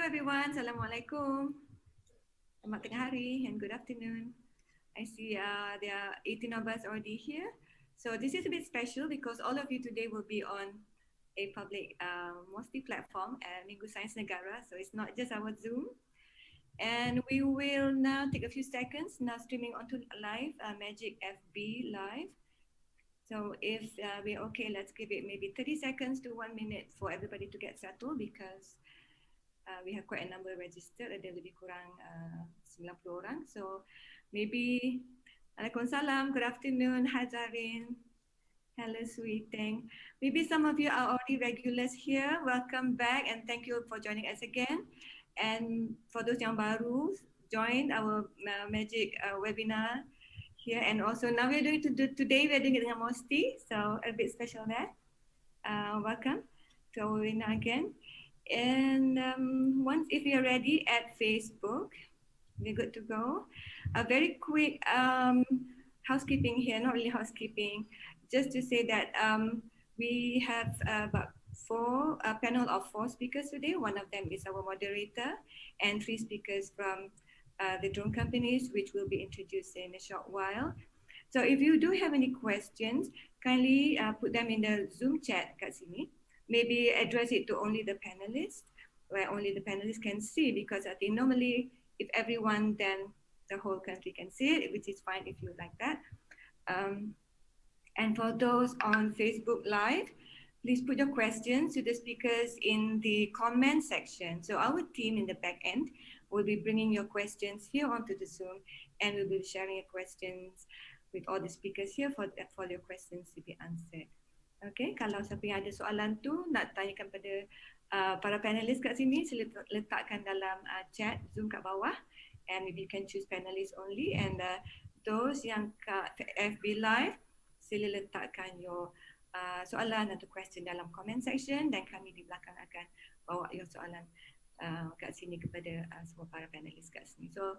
Hello everyone, Assalamualaikum. Selamat tengah hari and good afternoon. I see there are 18 of us already here. So this is a bit special because all of you today will be on a public mostly platform at Minggu Sains Negara. So it's not just our Zoom. And we will now take a few seconds now streaming onto live, Magic FB live. So if we're okay, let's give it maybe 30 seconds to 1 minute for everybody to get settled because we have quite a number registered, ada lebih kurang 90 orang. So maybe, Waalaikumsalam, good afternoon, Hi Zarin, hello Sweet Teng. Maybe some of you are already regulars here, welcome back and thank you for joining us again. And for those yang baru, join our Magic webinar here, and also now we're doing today we're doing it dengan Mosti, so a bit special there. Welcome to our webinar again. And once if you're ready at Facebook, we're good to go. A very quick housekeeping here, not really housekeeping, just to say that we have about a panel of 4 speakers today. One of them is our moderator and 3 speakers from the drone companies, which will be introduced in a short while. So if you do have any questions, kindly put them in the Zoom chat kat sini. Maybe address it to only the panelists, where only the panelists can see, because I think normally if everyone, then the whole country can see it, which is fine if you like that. And for those on Facebook Live, please put your questions to the speakers in the comment section. So our team in the back end will be bringing your questions here onto the Zoom, and we'll be sharing your questions with all the speakers here for your questions to be answered. Okay, kalau siapa yang ada soalan tu nak tanyakan pada para panelis kat sini, sila letakkan dalam chat Zoom kat bawah, and maybe you can choose panelists only, and those yang kat FB Live, sila letakkan your soalan atau question dalam comment section, dan kami di belakang akan bawa your soalan kat sini kepada semua para panelis kat sini. So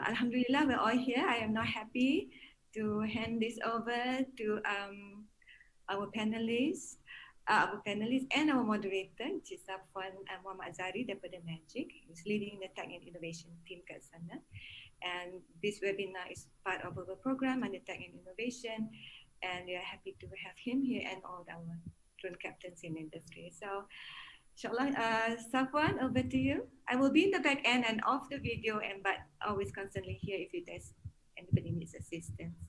Alhamdulillah, we're all here. I am now happy to hand this over to our panelists and our moderator, which is Puan Muhammad Azari daripada Magic, who's leading the Tech and Innovation team kat sana. And this webinar is part of our program under Tech and Innovation, and we are happy to have him here and all our drone captains in the industry. So, inshallah, Safwan, over to you. I will be in the back end and off the video, but always constantly here if there's anybody needs assistance.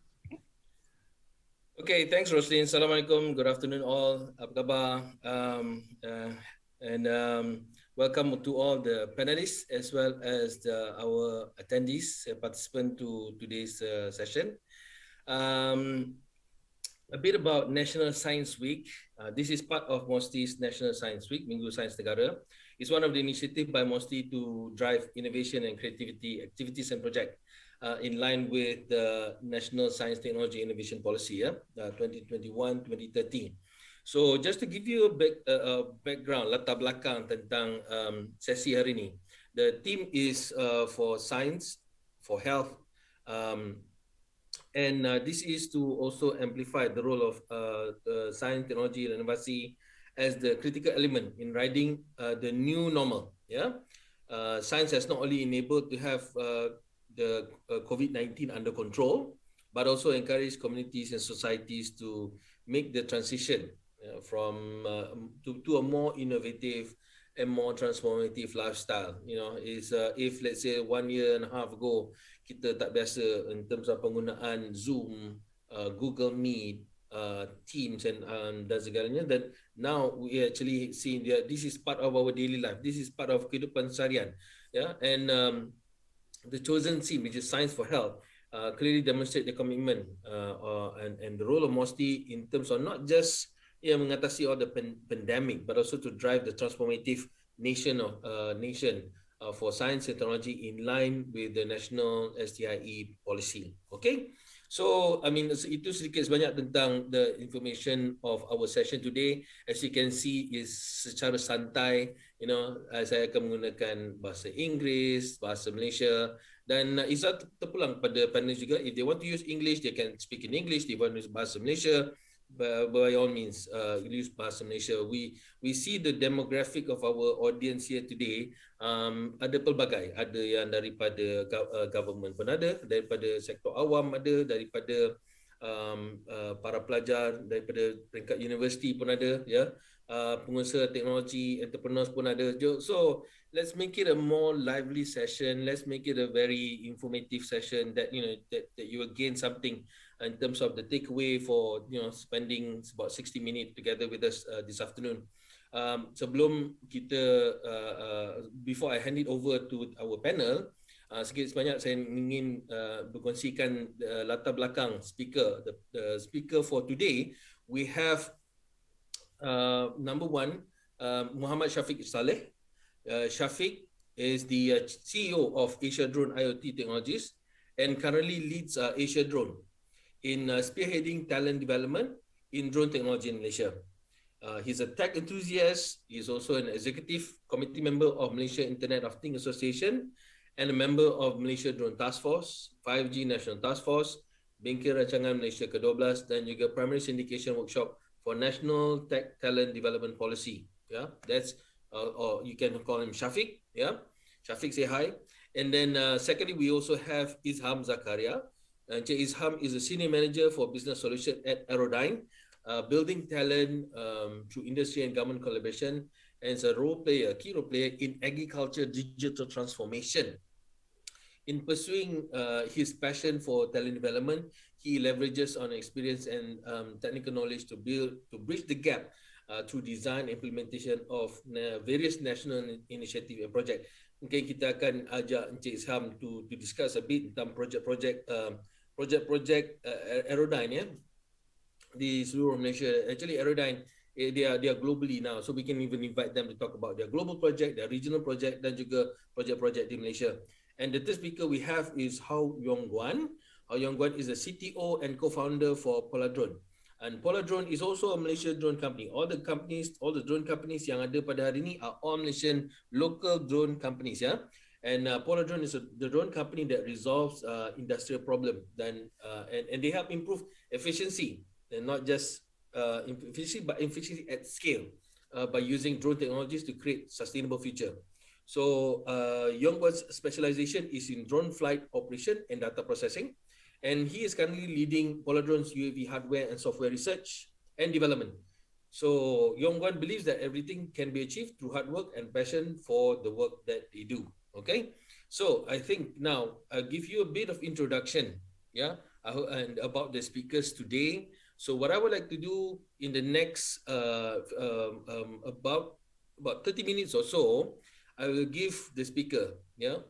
Okay, thanks Roslyn. Assalamualaikum. Good afternoon all. Apa khabar? Welcome to all the panelists as well as our attendees, participants to today's session. A bit about National Science Week. This is part of MOSTI's National Science Week, Minggu Sains Negara. It's one of the initiatives by MOSTI to drive innovation and creativity activities and projects in line with the National Science Technology Innovation Policy, 2021-2030. So just to give you a background, latar belakang tentang sesi hari ini. The theme is for science, for health, and this is to also amplify the role of science, technology, and innovation as the critical element in riding the new normal. Science has not only enabled to have the COVID-19 under control, but also encourage communities and societies to make the transition from to a more innovative and more transformative lifestyle. Is if let's say 1.5 years ago kita tak biasa in terms of penggunaan Zoom, Google Meet, Teams and dan segalanya, that now we actually see that this is part of our daily life. This is part of kehidupan seharian. And the chosen theme, which is Science for Health, clearly demonstrate the commitment and the role of MOSTI in terms of not just mengatasi all the pandemic, but also to drive the transformative nation for science and technology in line with the national STIE policy. Okay, so I mean itu sedikit sebanyak tentang the information of our session today. As you can see, is secara santai. Saya akan menggunakan bahasa Inggeris, bahasa Malaysia, dan Izzat terpulang pada panel juga. If they want to use English, they can speak in English. If they want to use bahasa Malaysia, by all means, use Bahasa Malaysia. We see the demographic of our audience here today. Ada pelbagai, ada yang daripada government pun ada, daripada sektor awam ada, daripada para pelajar, daripada peringkat universiti pun ada, ya. Pengusaha teknologi, entrepreneurs pun ada. So let's make it a more lively session. Let's make it a very informative session that that you will gain something in terms of the takeaway for spending about 60 minutes together with us this afternoon. Sebelum kita before I hand it over to our panel, sikit sebanyak saya ingin berkongsikan latar belakang speaker. The speaker for today, we have number one, Muhammad Shafiq Saleh. Shafiq is the CEO of Asia Drone IoT Technologies and currently leads Asia Drone in spearheading talent development in drone technology in Malaysia. He's a tech enthusiast. He's also an executive committee member of Malaysia Internet of Things Association and a member of Malaysia Drone Task Force, 5G National Task Force, Bingkai Rancangan Malaysia ke-12 dan juga Primary Syndication Workshop for National Tech Talent Development Policy. Yeah, that's or you can call him Shafiq. Yeah, Shafiq, say hi. And then secondly, we also have Izham Zakaria. Encik Izham is a senior manager for business solution at Aerodyne, building talent through industry and government collaboration, and is a key role player in agriculture digital transformation. In pursuing his passion for talent development, he leverages on experience and technical knowledge to bridge the gap through design implementation of various national initiative and project. Mungkin kita akan ajak Encik Isham to discuss a bit tentang project Aerodyne, ya, di seluruh Malaysia. Actually Aerodyne, they are globally now, so we can even invite them to talk about their global project, their regional project, dan juga project-project di Malaysia. And the third speaker we have is Hao Yong Guan. Hao Yong Guan is the CTO and co-founder for Polar Drone. And Polar Drone is also a Malaysian drone company. All the drone companies yang ada pada hari ini are all Malaysian local drone companies, ya. And Polar Drone is the drone company that resolves industrial problem and they help improve efficiency, and not just efficiency, but efficiency at scale by using drone technologies to create sustainable future. So Yongguan's specialization is in drone flight operation and data processing. And he is currently leading Polar Drone's UAV hardware and software research and development. So Yongguan believes that everything can be achieved through hard work and passion for the work that they do. Okay, so I think now I'll give you a bit of introduction, yeah, and about the speakers today. So what I would like to do in the next about 30 minutes or so, I will give the speaker, ya,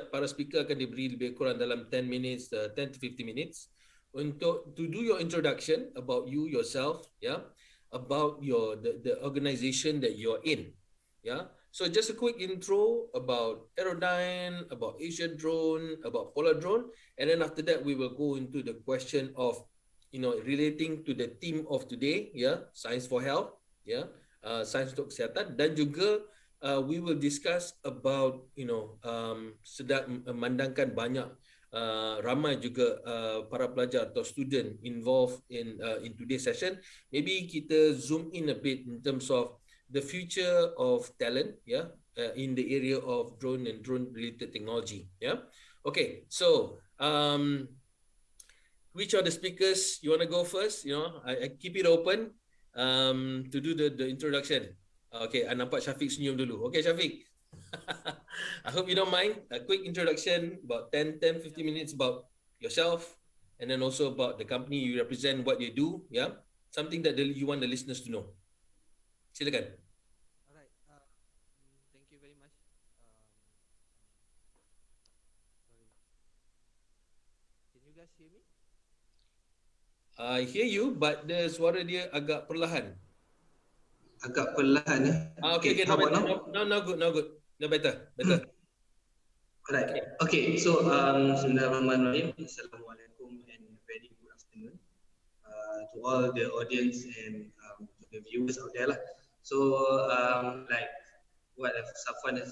para speaker akan diberi lebih kurang dalam 10 minutes, 10 to 50 minutes untuk to do your introduction about you yourself, ya, about the organization that you're in, ya. So just a quick intro about Aerodyne, about Asia Drone, about Polar Drone, and then after that we will go into the question of relating to the theme of today, ya, Science for Health, ya, Sains untuk Kesihatan, dan juga we will discuss about sedang memandangkan banyak ramai juga para pelajar atau student involved in today's session. Maybe kita zoom in a bit in terms of the future of talent, yeah, in the area of drone and drone related technology, yeah. Okay, so which are the speakers you want to go first? I keep it open to do the introduction. Okay, I nampak Shafiq senyum dulu. Okay, Shafiq. I hope you don't mind. A quick introduction, about 10-15 minutes about yourself, and then also about the company you represent, what you do, yeah? Something that you want the listeners to know. Silakan. Alright, thank you very much. Sorry. Can you guys hear me? I hear you, but the suara dia agak perlahan. Agak perlahan ya. Okay, now better. Now good. Now better. Alright. Okay, so Bismillahirrahmanirrahim. Assalamualaikum and very good afternoon to all the audience and to the viewers out there lah. So like what Safwan has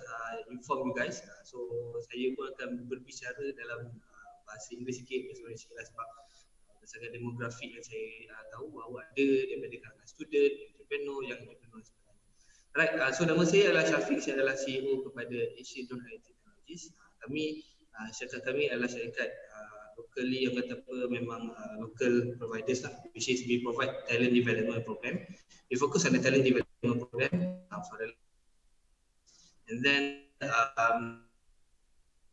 informed you guys, so saya pun akan berbicara dalam bahasa Inggeris sikit, sebab berdasarkan demografik yang saya tahu bahawa ada daripada kalangan student, entrepreneur, yang entrepreneur sebenarnya. Right, so nama saya adalah Syafiq, saya adalah CEO kepada Asia Drone IT Technologies. Syarikat kami adalah syarikat locally yang kata apa memang local providers lah, which is we provide talent development program. We focus on the talent development program for the, and then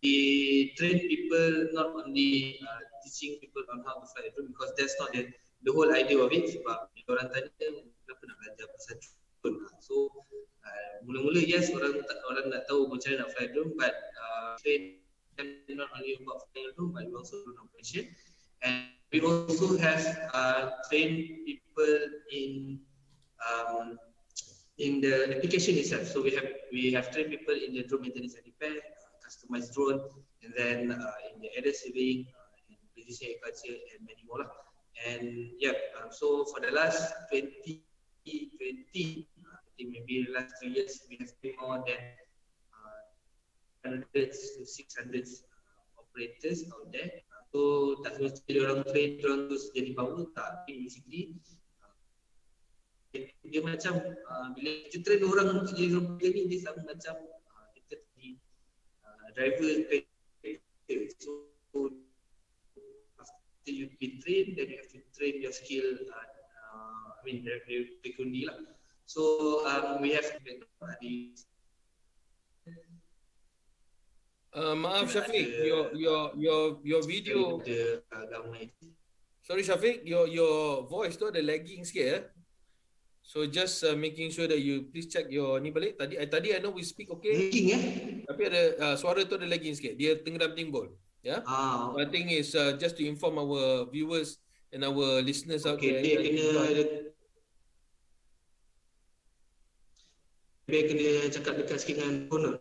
we train people not only teaching people on how to fly a drone, because that's not the whole idea of it. Sebab orang tanya kenapa nak belajar pasal drone. So mula-mula yes orang nak tahu macam mana nak fly drone, but train not only about flying a drone, but we also do operation, and we also have trained people in the application itself. So we have trained people in the drone maintenance and repair, customized drone, and then in the air saving, in precision agriculture, and many more. And yeah, so for the last 2020, I think maybe the last 3 years, we have trained more than hundreds to 600 operators out there. So tak semestinya orang train orang terus jadi power, tak. Basically dia macam bila kita train orang untuk jadi robot ni, dia sama macam kita jadi driver kereta. So after you be trained, then you have to train your skill. Very frequently lah. So we have maaf Syafiq, your video. Sorry Syafiq, your voice tu ada lagging sikit ya. So just making sure that you please check your ni balik. Tadi I know we speak okay. Lagging tapi ada suara tu ada lagging sikit. Dia tenggelam timbul. Ya. I think is just to inform our viewers and our listeners out there. Dia kena cakap dekat sikit dengan phone.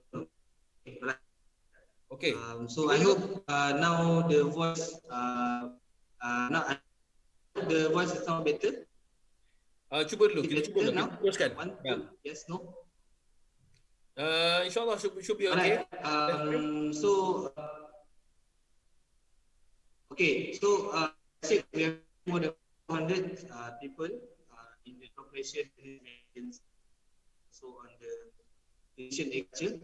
Okay. So I hope now the voice is now better. Cuba dulu, kita cuba dulu. Teruskan. One, two, yes, no. InsyaAllah should be okay. So we have more than 100 people in the operation, so on the station lecture.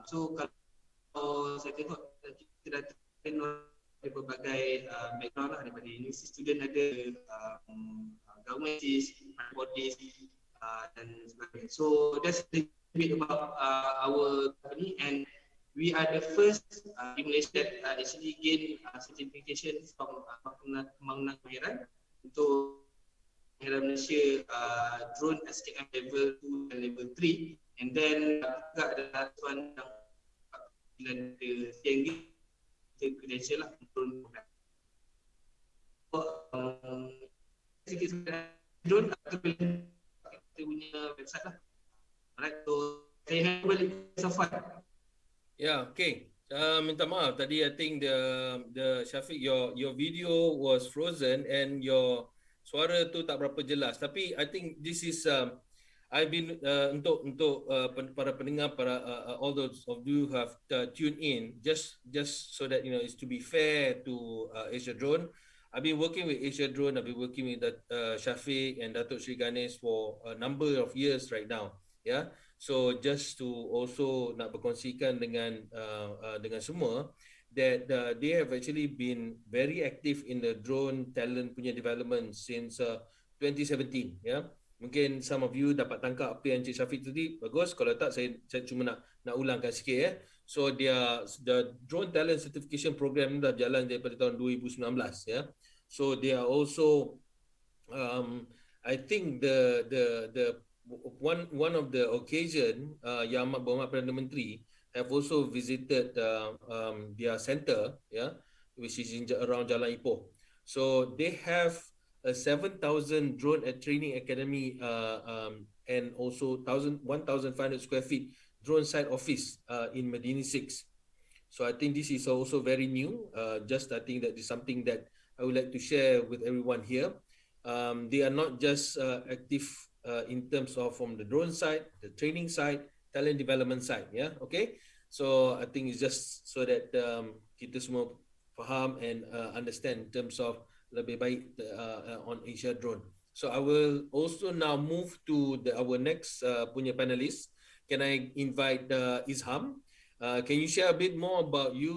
So kalau saya tengok kita dah train dari berbagai background lah, daripada university student ada, government bodies dan sebagainya. So that's a little bit about our company, and we are the first in Malaysia that actually gain certification from Pembangunan Kemahiran untuk Kemahiran Malaysia drone SKM level 2 dan level 3, and then juga ada tuan yang tinggi credential lah drone program. Sikit drone kita punya website lah. Alright, so saya handle so far. Yeah, okay. Minta maaf tadi I think the Syafiq your video was frozen and your suara tu tak berapa jelas. Tapi I think this is I've been untuk para pendengar, para all those of you who have tuned in, just so that you know, it's to be fair to Asia Drone. I've been working with Asia Drone. I've been working with Syafiq and Datuk Sri Ganesh for a number of years right now. Yeah. So just to also nak berkongsikan dengan semua that they have actually been very active in the drone talent punya development since 2017. Yeah. Mungkin some of you dapat tangkap apa yang Encik Syafiq tadi, bagus. Kalau tak, saya cuma nak ulangkan sikit ya. So the drone talent certification program ni dah berjalan daripada tahun 2019 ya. So they are also I think the one of the occasion Yang Amat Berhormat Perdana Menteri have also visited their center ya, which is around Jalan Ipoh. So they have a 7,000 drone training academy and also 1,500 square feet drone site office in Medini 6. So I think this is also very new. Just I think that is something that I would like to share with everyone here. They are not just active in terms of from the drone side, the training side, talent development side. Yeah, okay. So I think it's just so that kita semua faham and understand in terms of lebih baik on Asia drone. So I will also now move to our next punya panelist. Can I invite Izham? Can you share a bit more about you,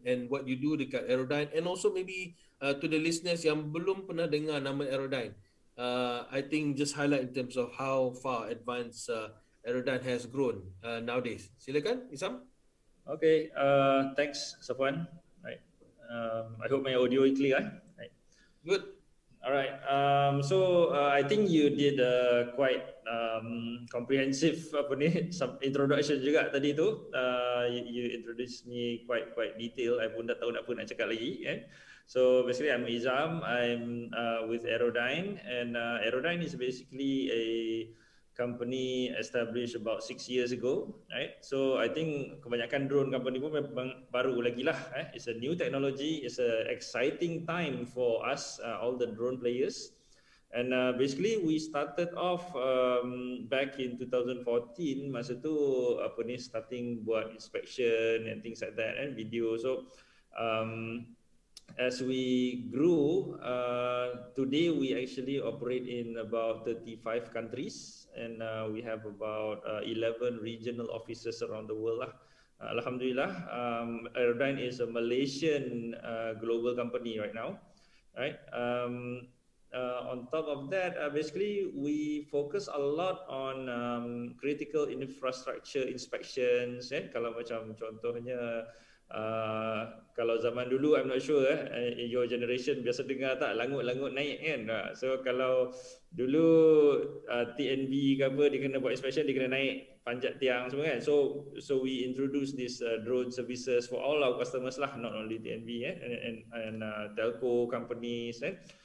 and what you do dekat Aerodyne, and also maybe to the listeners yang belum pernah dengar nama Aerodyne. I think just highlight in terms of how far advanced Aerodyne has grown nowadays. Silakan, Izham. Okay, thanks, Safwan. Right. I hope my audio is clear. Right. Good. All right. I think you did a quite comprehensive some introduction juga tadi tu. You introduced me quite detailed. I pun tak tahu apa nak cakap lagi. So basically, I'm Izam. I'm with Aerodyne, and Aerodyne is basically a company established about 6 years ago, right? So I think kebanyakan drone company pun memang baru lagi lah. It's a new technology. It's a exciting time for us, all the drone players. And basically we started off back in 2014. Masa tu starting buat inspection and things like that, and video. So as we grew, today we actually operate in about 35 countries, and we have about 11 regional offices around the world. Alhamdulillah, Aerodyne is a Malaysian global company right now. Right. On top of that, basically we focus a lot on critical infrastructure inspections. Kalau macam contohnya, kalau zaman dulu, I'm not sure your generation biasa dengar tak langut-langut naik kan. So kalau dulu TNB ke apa, dia kena buat inspection, dia kena naik panjat tiang semua kan. So we introduce this drone services for all our customers lah, not only TNB and telco companies.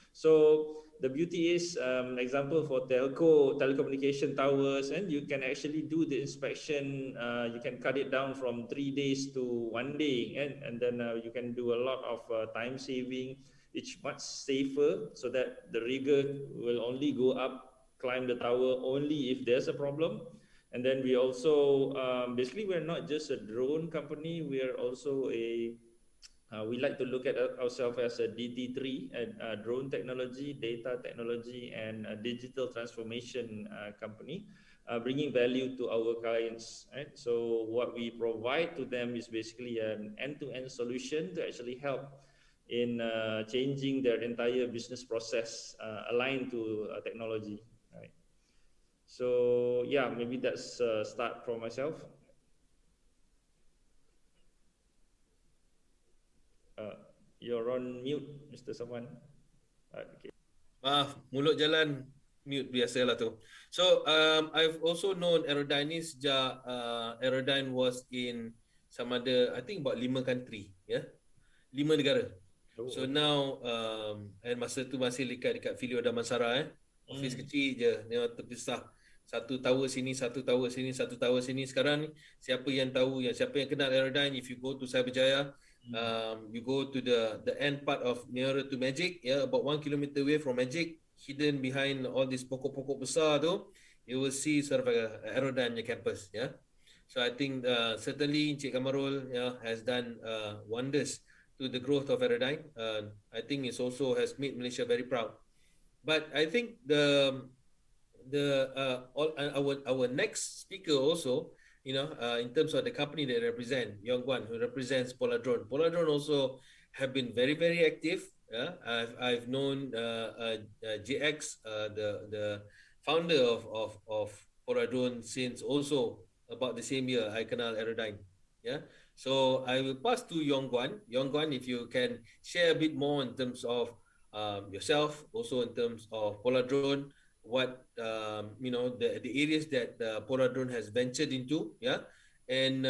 So the beauty is, example for telecommunication towers, and you can actually do the inspection. You can cut it down from 3 days to 1 day, and then you can do a lot of time saving. It's much safer, so that the rigger will only go up, climb the tower only if there's a problem. And then we also basically we're not just a drone company. We are also we like to look at ourselves as a DT3, drone technology, data technology, and digital transformation company, bringing value to our clients. Right? So what we provide to them is basically an end-to-end solution to actually help in changing their entire business process aligned to technology. Right? So yeah, maybe that's start from myself. You're on mute, Mr. Saman. Okay. Maaf, mulut jalan mute biasalah tu. So I've also known Aerodyne sejak Aerodyne was in some other, I think about 5 country, 5 negara. So now and masa tu masih dekat Filio Damansara, office kecil je, dia terpisah. Satu tower sini, satu tower sini, satu tower sini. Sekarang ni siapa yang kenal Aerodyne, if you go to Cyberjaya, you go to the end part of nearer to Magic, about 1 kilometer away from Magic, hidden behind all these pokok-pokok besar tu, you will see sort of a Aerodyne campus. So I think certainly Encik Kamarul has done wonders to the growth of Aerodyne. I think it also has made Malaysia very proud. But I think our next speaker also, in terms of the company they represent, Yong Guan, who represents Polar Drone. Polar Drone also have been very, very active. I've known JX, the founder of Polar Drone, since also about the same year I kenal Aerodyne. So I will pass to Yong Guan. Yong Guan, if you can share a bit more in terms of yourself, also in terms of Polar Drone, what the areas that Polar Drone has ventured into, and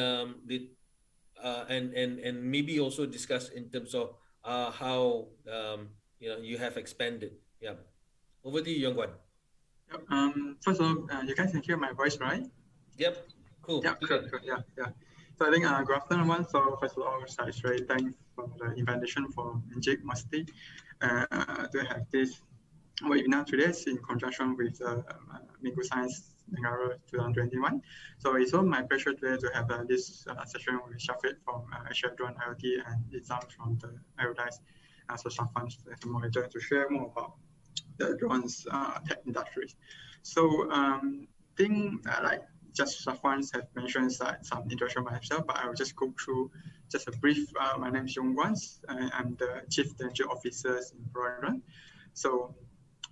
maybe also discuss in terms of how you have expanded. Over to you, Yong Guan. First of all, you guys can hear my voice, right? Yep. Cool. Yeah, cool. Yeah. So I think good afternoon, everyone. So first of all, it's very thanks for the invitation for Encik Masti to have this webinar today in conjunction with Minggu Sains Negara 2021. So it's all my pleasure today to have this session with Shafiq from Asia Drone IoT and Izam from the Aerodyne so Shafan as a moderator to share more about the drones tech industries. So think like just Shafan has mentioned some introduction by himself, but I will just go through just a brief. My name is Yong Guans. I'm the Chief Technology Officer in Broadrun. So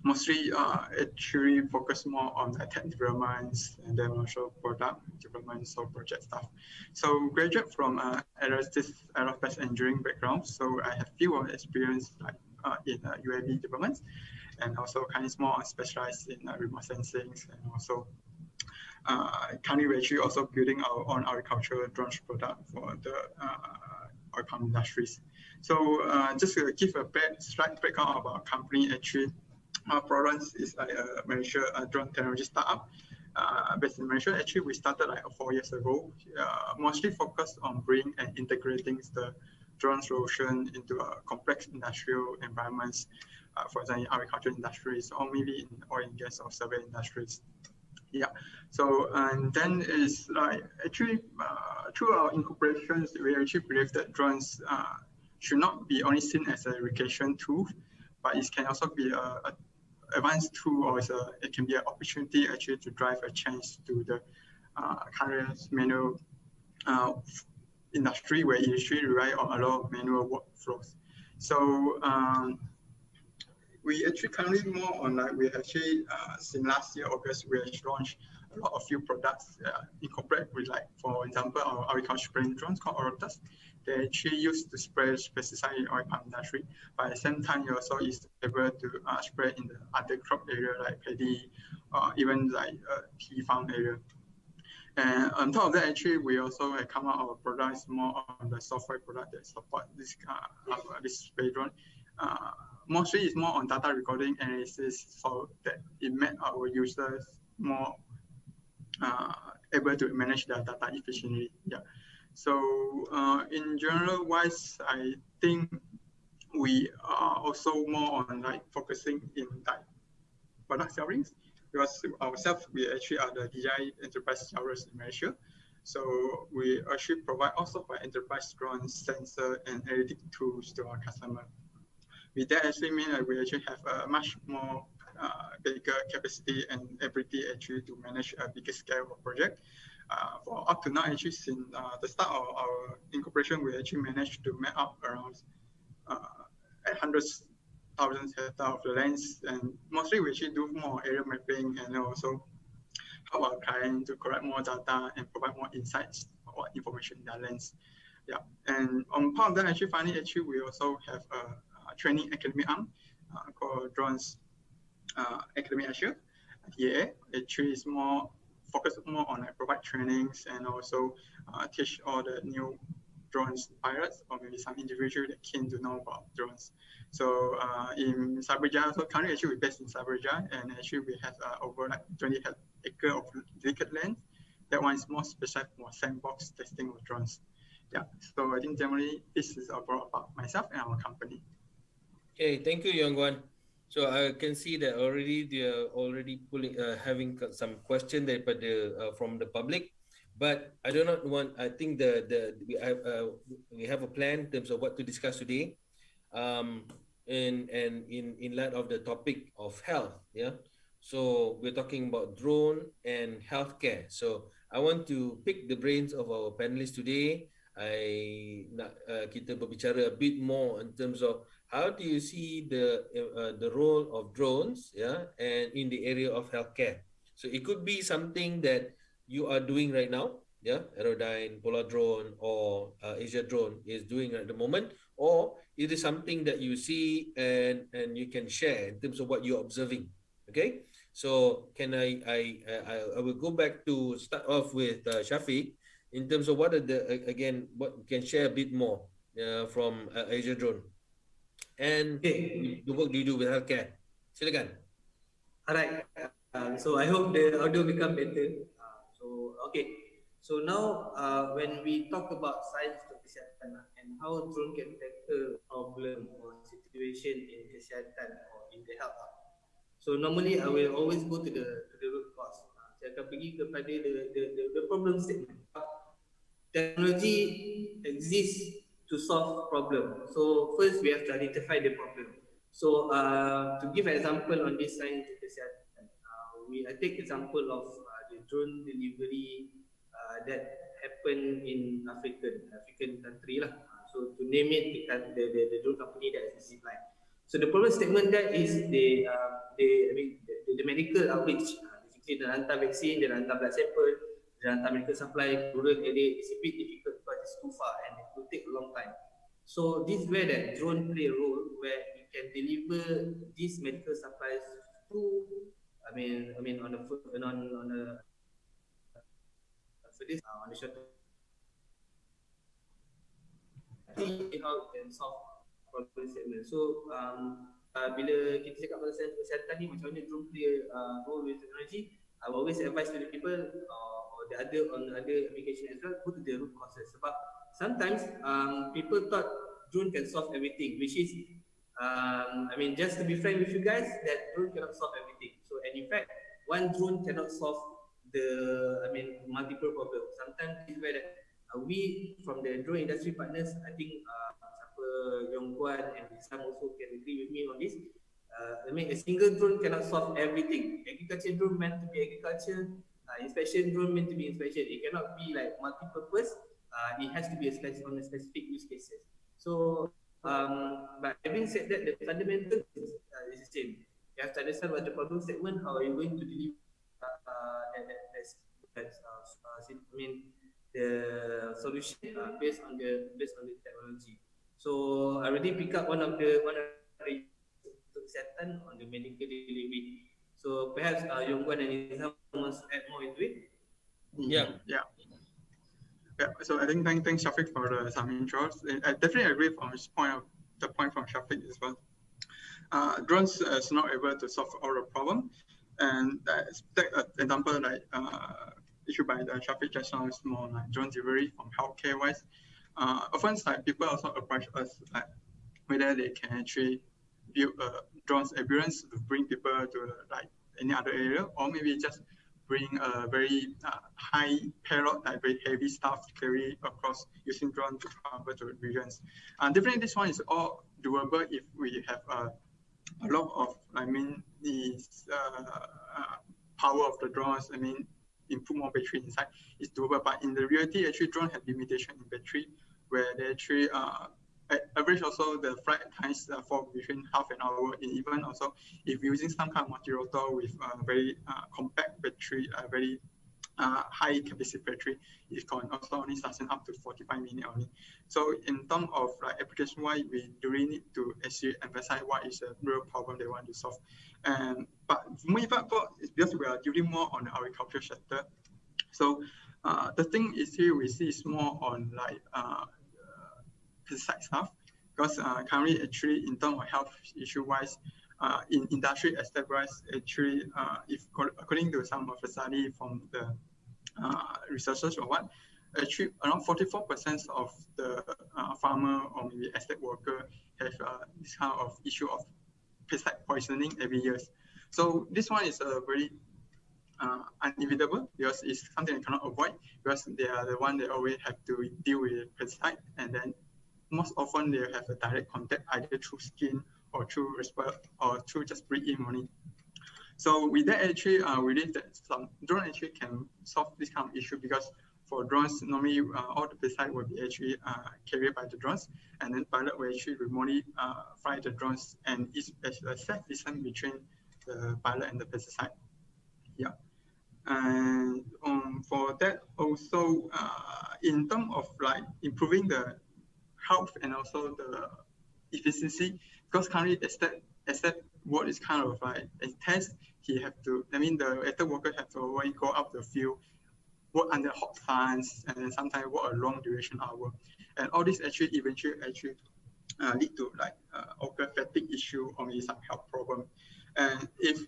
mostly actually focus more on the tech developments and then also product development, so project stuff. So graduate from aerospace engineering background, so I have few experience like in UAV development, and also kind of more specialized in remote sensing, and also currently we're actually also building our own agricultural drone product for the oil palm industries. So just to give a slight background about our company, actually, Florence is like a Malaysia drone technology startup based in Malaysia. Actually, we started like 4 years ago, mostly focused on bringing and integrating the drone solution into complex industrial environments, for example, in agricultural industries or maybe in oil and gas or survey industries. Yeah, so and then is like actually through our incorporations, we actually believe that drones should not be only seen as a recreation tool, but it can also be a advanced tool, or it can be an opportunity actually to drive a change to the current manual industry where industry rely on a lot of manual workflows. So we actually currently more on like we actually since last year August we actually launched a lot of few products incorporate with like for example our agriculture spraying drones called Orotas. They actually used to spray pesticide in oil palm industry, but at the same time you also is able to spray in the other crop area like paddy or even like pea farm area. And on top of that, actually, we also have come out our products more on the software product that support this this spray drone. Mostly it's more on data recording analysis so that it made our users more able to manage their data efficiently. Yeah. So in general wise, I think we are also more on like focusing in like product sellings, because ourselves, we actually are the DJI enterprise sellers in Malaysia. So we actually provide also for enterprise drone sensor and analytic tools to our customer. With that actually mean that we actually have a much more bigger capacity and ability actually to manage a bigger scale of project. For up to now, actually since the start of our incorporation, we actually managed to map up around 800,000 hectares of the lands, and mostly we actually do more area mapping and also help our client to collect more data and provide more insights or information in their lands. Yeah, and on part of that, actually, finally, actually, we also have a training academy arm called Drones Academy Asia, EAA. Actually, is more focused more on like provide trainings and also teach all the new drones pilots or maybe some individual that keen to know about drones. So in Cyberjaya, so currently actually we're based in Cyberjaya, and actually we have over like 20 acres of dedicated land. That one is more specific for sandbox testing of drones. Yeah, so I think generally this is about myself and our company. Okay, thank you, Yongguan. So I can see that already they're already having some question there from the public, but I do not want. I think we have a plan in terms of what to discuss today, in light of the topic of health. Yeah, so we're talking about drone and healthcare. So I want to pick the brains of our panelists today. Kita berbicara a bit more in terms of how do you see the role of drones, yeah, and in the area of healthcare. So it could be something that you are doing right now, yeah, Aerodyne, Polar Drone, or Asia Drone is doing at the moment, or it is something that you see and you can share in terms of what you're observing. Okay, so can I will go back to start off with Shafiq. In terms of what are what you can share a bit more from Asia Drone and the work you do with healthcare. Silakan. Alright, so I hope the audio become better. So now when we talk about science to kesihatan and how drone can tackle problem or situation in kesihatan or in the health. So normally I will always go to the root cause. Saya akan pergi kepada the problem statement. Technology exists to solve problem. So first we have to identify the problem. So to give an example on this science kesihatan, I take example of the drone delivery that happened in African country lah. So to name it, the drone company that is Zipline. So the problem statement there is the medical outreach. Basically, dia hantar vaksin, dia hantar blood sample, dia hantar medical supply ke rural area. It's a bit difficult because it's too far and it will take a long time. So this is where that drone play a role, where we can deliver these medical supplies to, on the shorter how it can solve problem statement. So bila kita cakap pasal kesihatan ni, macam mana drone play role with technology, I will always advise to the people or the other application as well, go to the root causes. Sebab sometimes people thought drone can solve everything, which is just to be frank with you guys, that drone cannot solve everything. So and in fact, one drone cannot solve multiple problems. Sometimes it's where that we from the drone industry partners, I think Yong Guan and Sam also can agree with me on this. A single drone cannot solve everything. Agriculture drone meant to be agriculture, inspection drone meant to be inspection. It cannot be like multi-purpose. It has to be on a specific use cases. So, but having said that, the fundamental is the same. You have to understand what the problem statement, how are you going to deliver the solution based on the technology. So I already pick up one of the kesihatan on the medical delivery. So perhaps Yong Guan and Izam wants to add more into it. Yeah. So I think thanks Shafiq for some intros. I definitely agree from his the point from Shafiq as well. Drones is not able to solve all the problem, and take an example like issued by the Shafiq just now is more like drone delivery from healthcare wise. Often like people also approach us like whether they can actually build a drones ambulance to bring people to like any other area, or maybe just bring a very high payload, like very heavy stuff to carry across using drone to cover the regions. And definitely this one is all doable if we have a lot of, the power of the drones, input more battery inside, is doable. But in the reality, actually drone have limitation in battery, where they actually average also the flight times fall between half an hour, and even also if using some kind of multi-rotor with very compact battery, very high capacity battery, it can also only sustain up to 45 minutes only. So in terms of like application wise, we do really need to actually emphasize what is the real problem they want to solve. But moving forward, because we are dealing more on the agriculture sector, so the thing is here we see is more on like pesticide stuff, because currently actually in terms of health issue wise, in industry established actually, if according to some of the study from the researchers or what, actually around 44% of the farmer or maybe estate worker have this kind of issue of pesticide poisoning every year. So this one is a very unevitable, because it's something they cannot avoid, because they are the one that always have to deal with pesticide, and then most often they have a direct contact either through skin or through or through just breathe in only. So with that, actually, we believe that some drone actually can solve this kind of issue, because for drones, normally all the pesticide will be actually carried by the drones, and then pilot will actually remotely fly the drones, and it's a safe distance between the pilot and the pesticide. Yeah. And for that also, in terms of like improving the health and also the efficiency, because currently except what is kind of like intense, he have to, the estate worker have to always go up the field, work under hot suns, and then sometimes work a long duration hour, and all this actually eventually lead to like occur fatigue issue or maybe some health problem. And if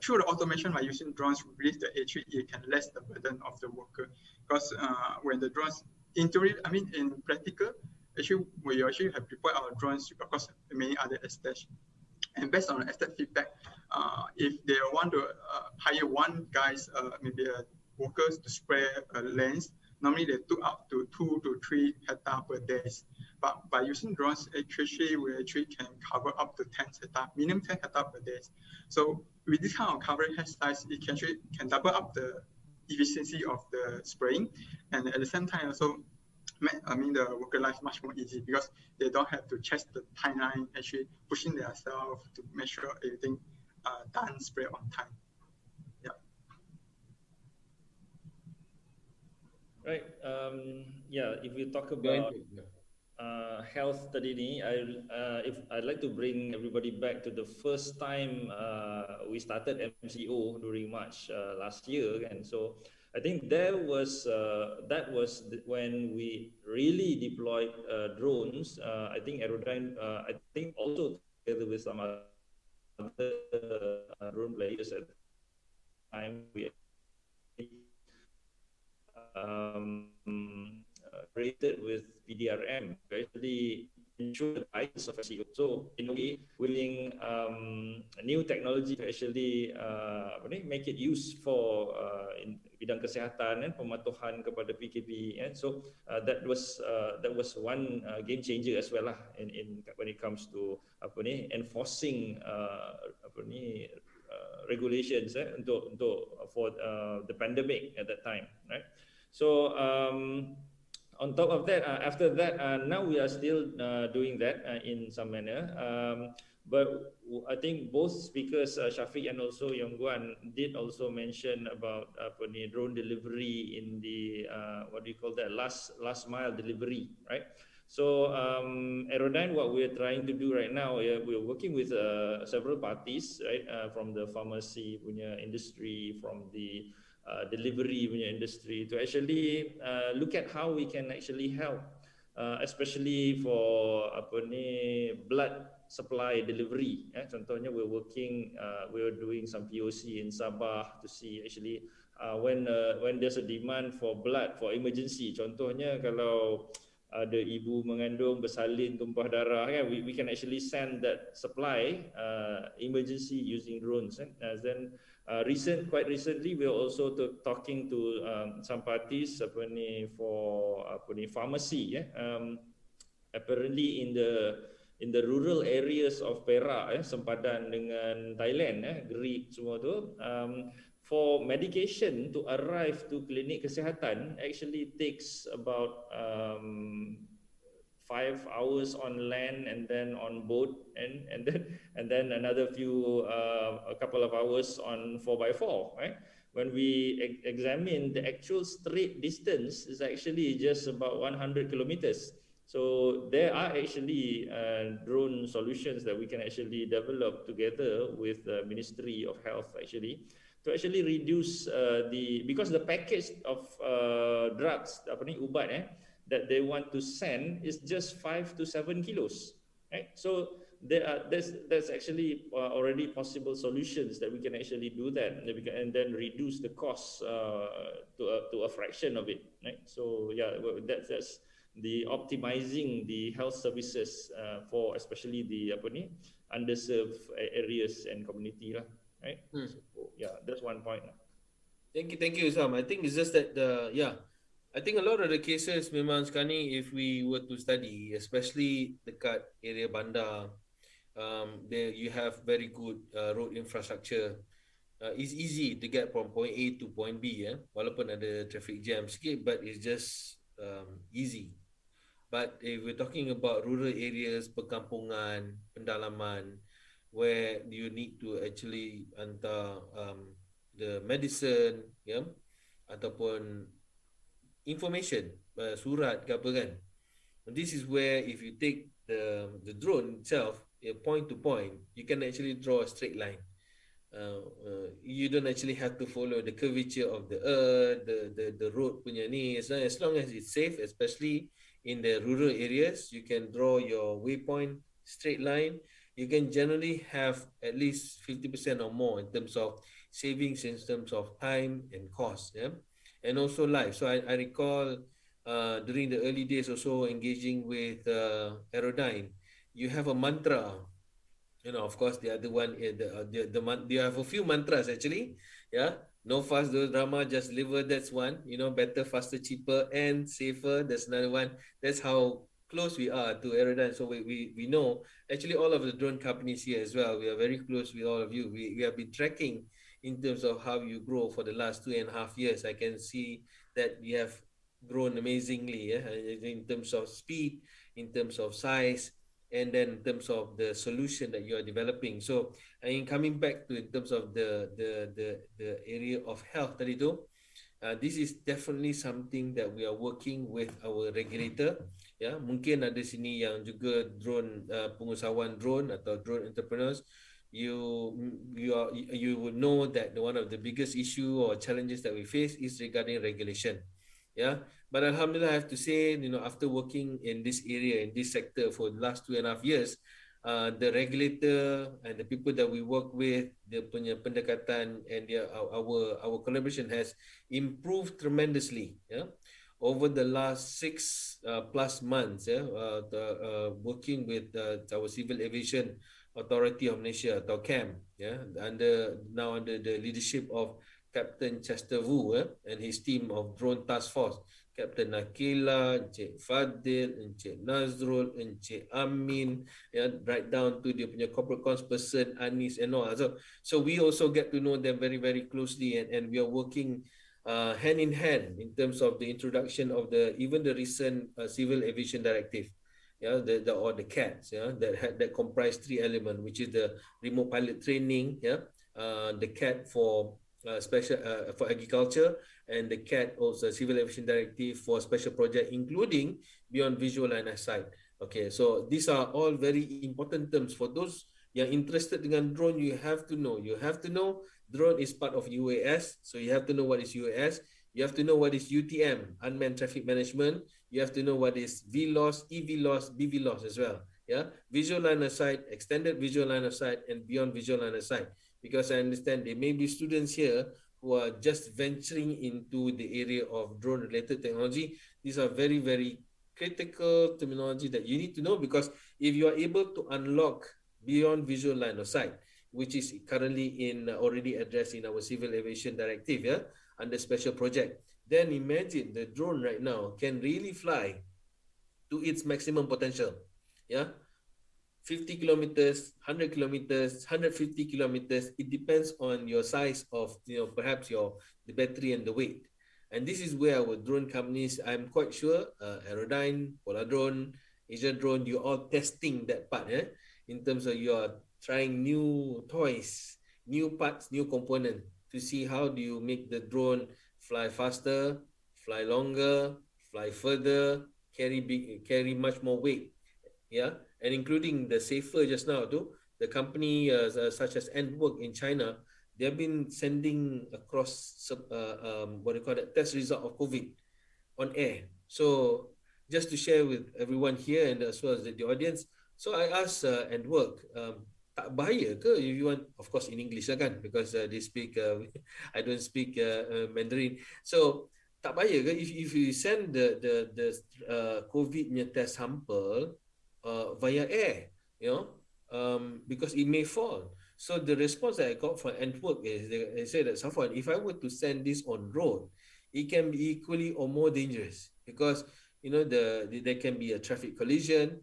through the automation by using drones, we believe that actually it can lessen the burden of the worker, because when the drones, in theory, in practical, actually we actually have deployed our drones across many other estates, and based on the estate feedback, if they want to hire one guy's maybe workers to spray lands, normally they took up to 2 to 3 hectares per day. But by using drones, actually we actually can cover up to 10 hectare, minimum 10 hectare per day. So with this kind of coverage size, it can actually can double up the efficiency of the spraying, and at the same time also, the worker life much more easy because they don't have to check the timeline, actually pushing themselves to make sure everything done spray on time. Yeah. Right. Yeah. If we talk Go about into it, yeah. health tadi ni, if I'd like to bring everybody back to the first time we started MCO during March last year, and so I think that was when we really deployed drones. I think Aerodyne, I think also together with some other drone players at the time, we created with PDRM to actually ensure the guidance of SEO. So in a way, willing new technology to actually make it used for in bidang kesihatan and pematuhan kepada PKP. And so that was one game changer as well lah in when it comes to enforcing regulations for the pandemic at that time, right? So on top of that, after that, now we are still doing that in some manner. But I think both speakers, Shafiq and also Yongguan, did also mention about drone delivery in the what do you call that, last mile delivery, right? So Aerodyne, what we're trying to do right now, we're working with several parties, right, from the pharmacy punya industry, from the delivery punya industry, to actually look at how we can actually help, especially for blood supply delivery. Contohnya we're doing some POC in Sabah to see actually when there's a demand for blood for emergency. Contohnya kalau ada ibu mengandung bersalin tumpah darah, we can actually send that supply emergency using drones. Then quite recently we're also talking to some parties for pharmacy. Apparently in the rural areas of Perak, sempadan dengan Thailand, Greek semua tu, for medication to arrive to klinik kesihatan actually takes about 5 hours on land and then on boat and then another a couple of hours on 4x4, right? When we examine the actual straight distance is actually just about 100 kilometers. So there are actually drone solutions that we can actually develop together with the Ministry of Health actually to actually reduce because the package of drugs ubat that they want to send is just 5 to 7 kilos, right? So there's actually already possible solutions that we can actually do that, and then reduce the cost to a fraction of it, right? So yeah, that's the optimizing the health services for especially the underserved areas and community lah, right? So yeah, that's one point. Thank you, Sam. I think it's just that I think a lot of the cases memang sekarang ni, if we were to study, especially dekat area bandar, there you have very good road infrastructure. It's easy to get from point A to point B, walaupun ada traffic jam sikit, but it's just easy. But if we're talking about rural areas, perkampungan, pendalaman, where you need to actually hantar the medicine, ataupun information, surat ke apa kan. This is where if you take the drone itself, point to point, you can actually draw a straight line. You don't actually have to follow the curvature of the earth, the road punya ni. As long as it's safe, especially in the rural areas, you can draw your waypoint straight line. You can generally have at least 50% or more in terms of savings, in terms of time and cost, and also life. So I recall during the early days also engaging with Aerodyne, you have a mantra. Of course, the other one is you have a few mantras actually. No fuss, no drama, just deliver. That's one. Better, faster, cheaper, and safer. That's another one. That's how close we are to Aerodyne. So we know actually all of the drone companies here as well. We are very close with all of you. We have been tracking in terms of how you grow for the last 2.5 years. I can see that you have grown amazingly, in terms of speed, in terms of size, and then in terms of the solution that you are developing. So in coming back to in terms of the area of health tadi tu, this is definitely something that we are working with our regulator. Ya, mungkin ada sini yang juga drone, pengusahawan drone atau drone entrepreneurs. You would know that one of the biggest issue or challenges that we face is regarding regulation. Yeah, but alhamdulillah, I have to say, after working in this area, in this sector for the last 2.5 years, the regulator and the people that we work with, the punya pendekatan and our collaboration has improved tremendously. Yeah, over the last 6+ months. Yeah, working with our Civil Aviation Authority of Malaysia atau CAM. Yeah, under the leadership of Captain Chester Wu and his team of drone task force, Captain Nakila, Encik Fadil, Encik Nazrul, Encik Amin, right down to dia punya corporate comms person Anis and all. So we also get to know them very, very closely, and we are working hand in hand in terms of the introduction of even the recent Civil Aviation Directive. Yeah, the CATs, that comprise 3 elements, which is the remote pilot training, the CAT for special for agriculture, and the CAT also Civil Aviation Directive for special project, including beyond visual line of sight. Okay, so these are all very important terms for those yang interested dengan drone. You have to know drone is part of UAS, so you have to know what is UAS. You have to know what is UTM, unmanned traffic management. You have to know what is VLOS, EVLOS, BVLOS as well. Yeah, visual line of sight, extended visual line of sight, and beyond visual line of sight. Because I understand there may be students here who are just venturing into the area of drone-related technology. These are very, very critical terminology that you need to know, because if you are able to unlock beyond visual line of sight, which is currently already addressed in our Civil Aviation Directive, under special project, then imagine the drone right now can really fly to its maximum potential. 50 kilometers, 100 kilometers, 150 kilometers. It depends on your size of, perhaps the battery and the weight. And this is where our drone companies, I'm quite sure, Aerodyne, Polar Drone, Asia Drone, you're all testing that part, in terms of you are trying new toys, new parts, new component to see how do you make the drone fly faster, fly longer, fly further, carry much more weight. Yeah, and including the safer just now too, the company such as Antwork in China, they have been sending across test result of COVID on air. So just to share with everyone here and as well as the audience, so I asked Antwork, tak bahaya ke if you want, of course in English lah kan, because they speak, I don't speak Mandarin. So tak bahaya ke if you send the COVID test sample via air, because it may fall. So the response that I got from Antwerp is they said that, Safwan, if I were to send this on road, it can be equally or more dangerous, because there can be a traffic collision.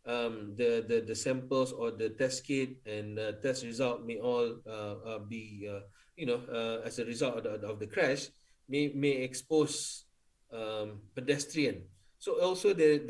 The samples or the test kit and test result may all be as a result of the crash may expose pedestrian. So also there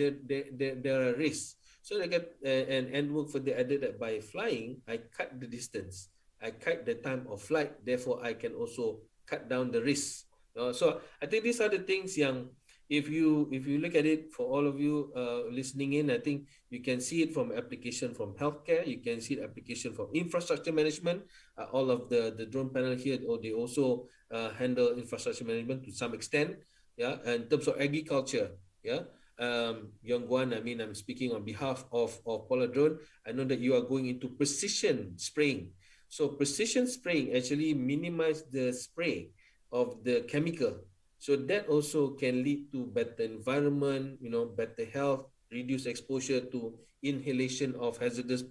are risks. So they get and work for the added that by flying, I cut the distance, I cut the time of flight. Therefore, I can also cut down the risk. So I think these are the things yang if you look at it, for all of you listening in, I think you can see it from application from healthcare. You can see the application from infrastructure management. All of the drone panel here, they also handle infrastructure management to some extent. In terms of agriculture. Young Guan, I mean, I'm speaking on behalf of Polar Drone. I know that you are going into precision spraying. So precision spraying actually minimize the spray of the chemical. So that also can lead to better environment, better health, reduce exposure to inhalation of hazardous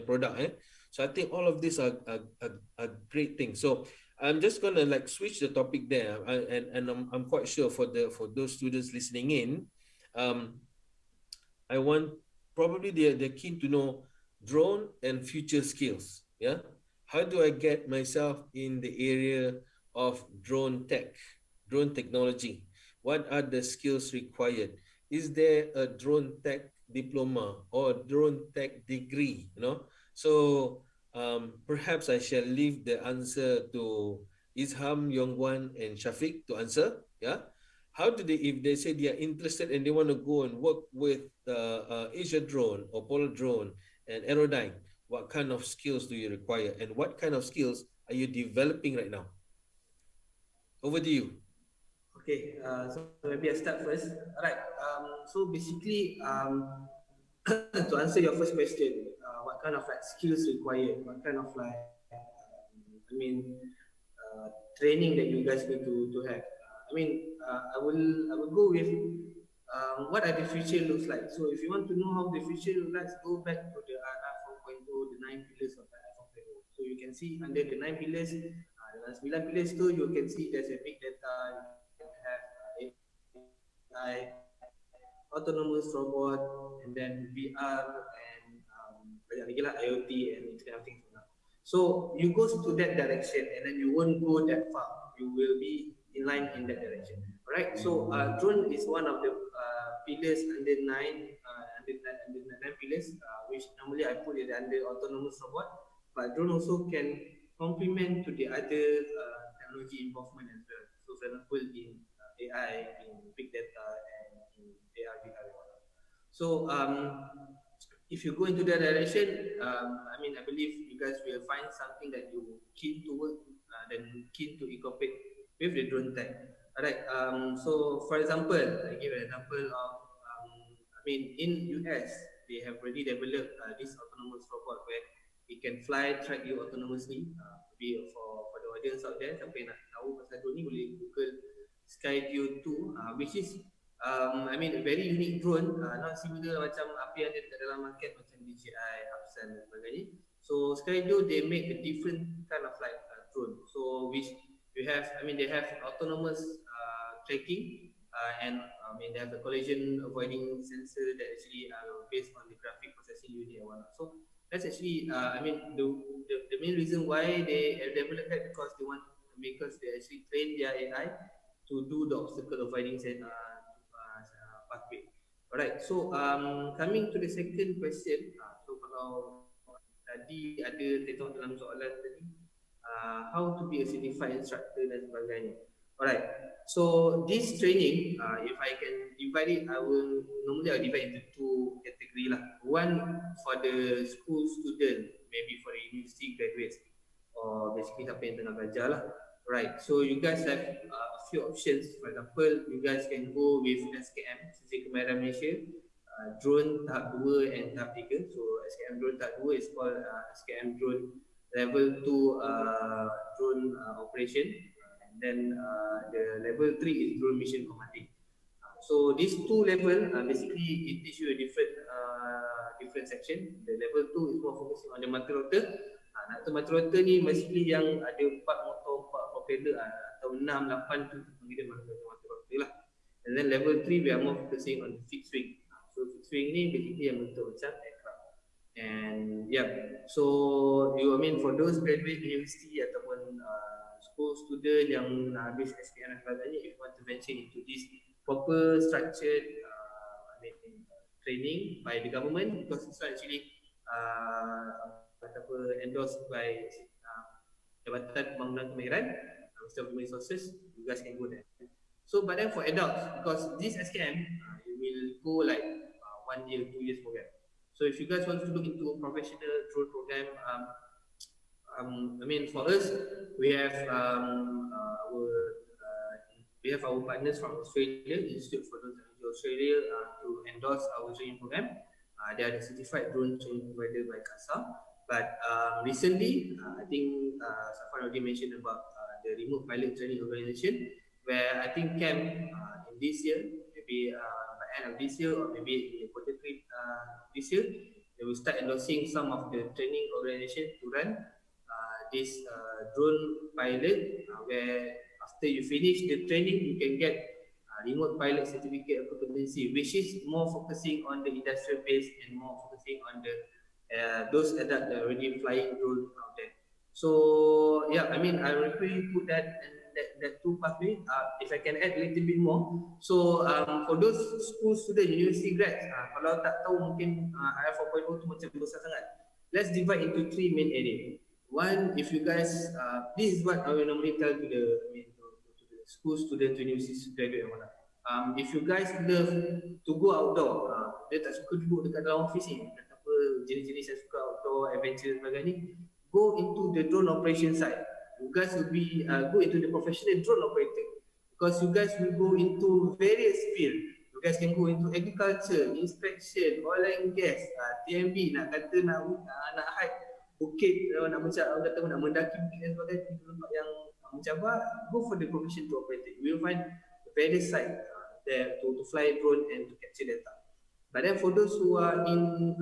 product. So I think all of these are great things. So I'm just gonna switch the topic there, and I'm quite sure for those students listening in, I want probably they're keen to know drone and future skills. Yeah, how do I get myself in the area of drone technology? What are the skills required? Is there a drone tech diploma or drone tech degree? So perhaps I shall leave the answer to Izham, Yongwan, and Shafiq to answer. Yeah, how do they, if they say they are interested and they want to go and work with Asia drone or Polar drone and Aerodyne, what kind of skills do you require and what kind of skills are you developing right now? Over to you. Okay, so maybe I start first. Alright, so basically, to answer your first question, what kind of like skills required, what kind of like, I mean, training that you guys need to have. I will go with what are the future looks like. So if you want to know how the future looks like, go back to the RR 4.0, the 9 pillars of RR 4.0. So you can see under the 9 pillars, dalam 9 pillars tu, you can see there's a big data, you can have AI, autonomous robot, and then VR, and banyak lagi lah, IoT and this kind of things. So you go to that direction and then you won't go that far. You will be in line in that direction. Alright, so drone is one of the pillars under nine pillars, which normally I put it under autonomous robot. But drone also can complement to the other technology involvement as well. So for example, in AI, in big data, and in AR, VR. So if you go into that direction, I believe you guys will find something that you keen to work, then keen to incorporate with the drone tech. Alright. So for example, I give an example of, in US they have already developed this autonomous robot where it can fly, track you autonomously. Maybe for the audience out there, siapa yang nak tahu pasal drone ni boleh Google Skyview 2, which is a very unique drone, not similar macam apa yang ada dekat dalam market macam DJI, Hubsan dan sebagainya. So Skydio they make a different kind of like drone. So which you have, they have autonomous tracking, and they have a collision avoiding sensor that actually based on the graphic processing unit and whatnot. So that's actually, the main reason why they have developed that, because they want, because they actually train their AI to do the obstacle avoiding pathway. Alright, so coming to the second question, so kalau tadi ada tengok dalam soalan tadi, how to be a certified instructor dan sebagainya. Alright, so this training, if I can divide it, I'll divide into two category lah. One for the school student, maybe for the university graduates, or basically siapa yang tengah belajar lah. Right, so you guys have a few options. For example, you guys can go with SKM, Sisi Kemahiran Malaysia, drone tahap 2 and tahap 3. So SKM drone tahap 2 is called SKM drone level 2 drone operation, and then the level 3 is drone mission commanding. So these two level, basically it teach you a different section. The level 2 is more focusing on the multi-rotor. Multi-rotor ni basically yang ada 4 motor, 4 propeller, atau 6, 8 tu panggil multi-rotor lah. And then level 3 we are more focusing on fixed wing. So fixed wing ni basically yang bentuk macam aircraft. And so for those graduate university ataupun school student yang habis SPM dan sebagainya, if you want to venture into this proper structured training by the government, because it's actually endorsed by Jabatan Pembangunan Kemahiran, Ministry of Human Resources, you guys can go there. So but then for adults, because this SKM it will go like 1 year, 2 years program. So if you guys want to look into a professional drone program, for us we have our partners from Australia, Institute for Drone Technology Australia, to endorse our training program. They are the certified drone training provider by CASA. But recently, I think Safwan already mentioned about the Remote Pilot Training Organization, where I think CAM in this year, maybe by end of this year or maybe in quarter 3 this year, they will start endorsing some of the training organization to run this drone pilot, where after you finish the training, you can get remote pilot certificate of competency, which is more focusing on the industrial base and more focusing on the those that are already flying drone out there. So yeah, I mean, I really put that and that two pathway. If I can add a little bit more, so for those school student, university grads, kalau tak tahu mungkin IR 4.0 tu macam besar sangat. Let's divide into three main area. One, if you guys, this is what I will normally tell to the, I mean, to the school student, to university graduate and whatnot. If you guys love to go outdoor, dia tak suka duduk dekat dalam office ni, apa jenis-jenis yang suka outdoor, adventure sebagainya, go into the drone operation side. You guys will be go into the professional drone operator because you guys will go into various field. You guys can go into agriculture, inspection, oil and gas, TMB, nak kata nak hike bukit, nak nak mendaki bukit dan sebagainya, tempat yang mencabar, go for the profession to operator. You will find various side there to fly drone and to capture data. But then for those who are in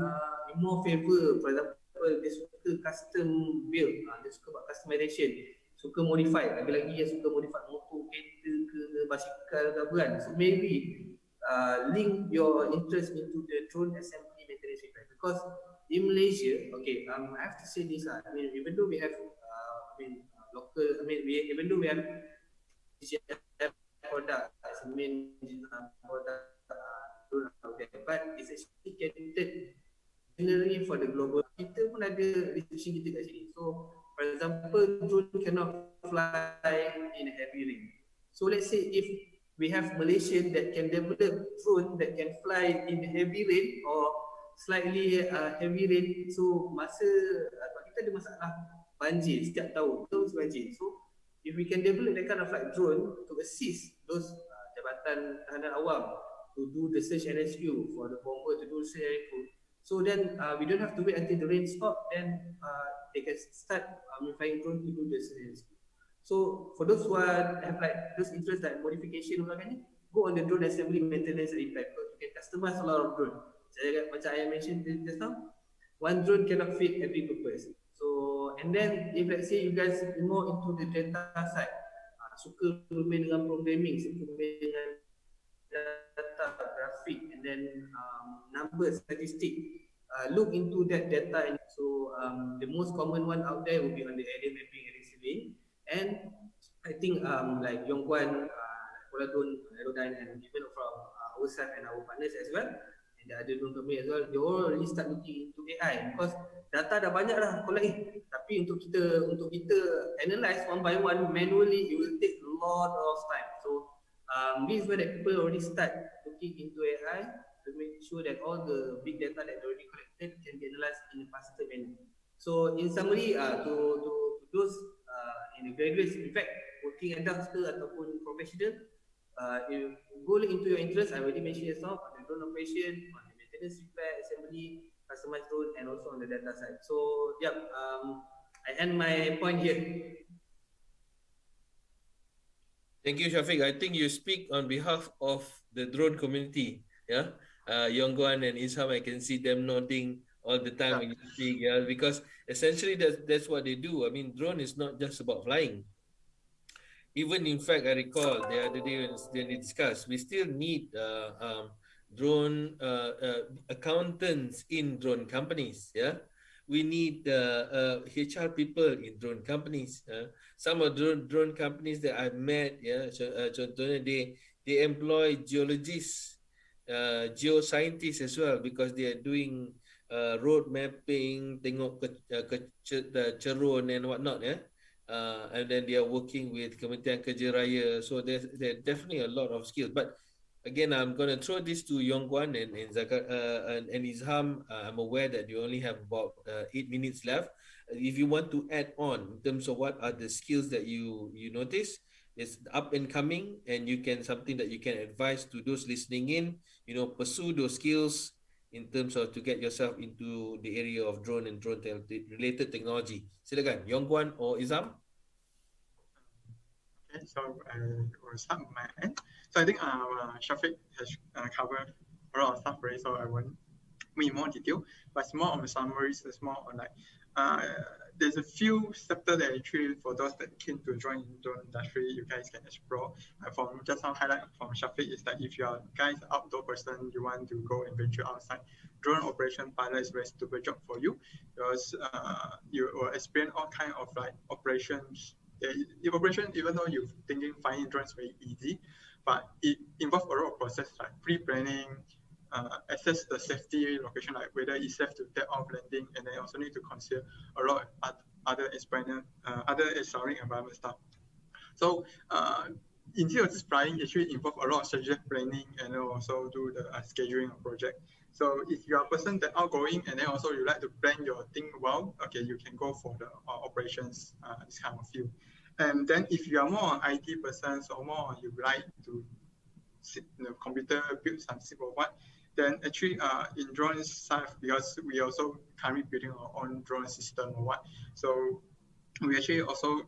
more favor, for example, dia suka custom build, dia suka buat customization, suka modify, lagi-lagi yang suka modify motor, kereta ke, basikal ke apa kan. So maybe link your interest into the drone assembly maintenance repair, because in Malaysia, okay, I have to say this, I mean, even though we have local, I mean, even though we have product as a main product out there, but it's actually catered generally for the global. Kita pun ada restriction kita kat sini. So, for example, drone cannot fly in a heavy rain. So, let's say if we have Malaysian that can develop drone that can fly in heavy rain or slightly heavy rain, so masa kita ada masalah banjir setiap tahun, terus banjir. So, if we can develop that kind of like drone to assist those jabatan tahanan awam to do the search and rescue, for the bomber to do search and rescue, so then we don't have to wait until the rain stop, then they can start flying drone to do the search and rescue. So for those who have like those interests like modification sebagainya, go on the drone assembly, maintenance, repair, because you can customize a lot of drone. Macam I mentioned just now, one drone cannot fit every purpose. So, and then if let's say you guys more into the data side, suka bermain dengan programming, suka bermain dengan data, graphic, and then numbers, statistic, look into that data. And so the most common one out there will be on the area mapping, area surveying, and I think like Yongguan, Poladun, Aerodyne, and even from our side and our partners as well, and the other drone company as well, they all already start looking into AI, because data dah banyak lah collect, tapi untuk kita analyze one by one manually, it will take a lot of time. So this is where that people already start looking into AI to make sure that all the big data that they already collected can be analyzed in a faster manner. So in summary, to those in the graduates, in fact, working adults ke ataupun professional, if go into your interest, I already mentioned just now, on the drone operation, on the maintenance, repair, assembly, customized drone, and also on the data side. So yeah, I end my point here. Thank you, Shafiq. I think you speak on behalf of the drone community. Yeah, Yongguan and Isham, I can see them nodding all the time when you speak. Yeah, because essentially that's what they do. I mean, drone is not just about flying. Even in fact, I recall the other day when they discussed, we still need drone accountants in drone companies. Yeah, we need HR people in drone companies. Some of drone companies that I've met, contohnya they employ geologists, geoscientists as well, because they are doing road mapping, tengok ke cerun and whatnot. And then they are working with Kementerian Kerja Raya. So there's definitely a lot of skills. But again, I'm going to throw this to Yongguan and Izham. I'm aware that you only have about 8 minutes left. If you want to add on in terms of what are the skills that you notice, it's up and coming, and you can something that you can advise to those listening in, pursue those skills in terms of to get yourself into the area of drone and drone related technology. Silakan, Yongguan or Izham. Okay, so I will start with my end. So I think Shafiq has covered a lot of stuff already, so I won't be more detail, but it's more on the summaries, it's more on like there's a few sectors that actually for those that keen to join the drone industry, you guys can explore. From just some highlight from Shafiq is that if you are guys outdoor person, you want to go and venture outside, drone operation pilot is very suitable job for you because you will experience all kind of like operations. The operation, even though you're thinking flying drones very easy, but it involves a lot of process like pre-planning, assess the safety location, like whether it's safe to take off landing, and then also need to consider a lot of other surrounding environment stuff. So instead of just flying, it actually involve a lot of strategic planning and also do the scheduling of project. So if you are a person that outgoing and then also you like to plan your thing well, okay, you can go for the operations, this kind of field. And then if you are more an IT person, so more you like to computer build some simple what, then actually in drone side, because we also currently building our own drone system or what, so we actually also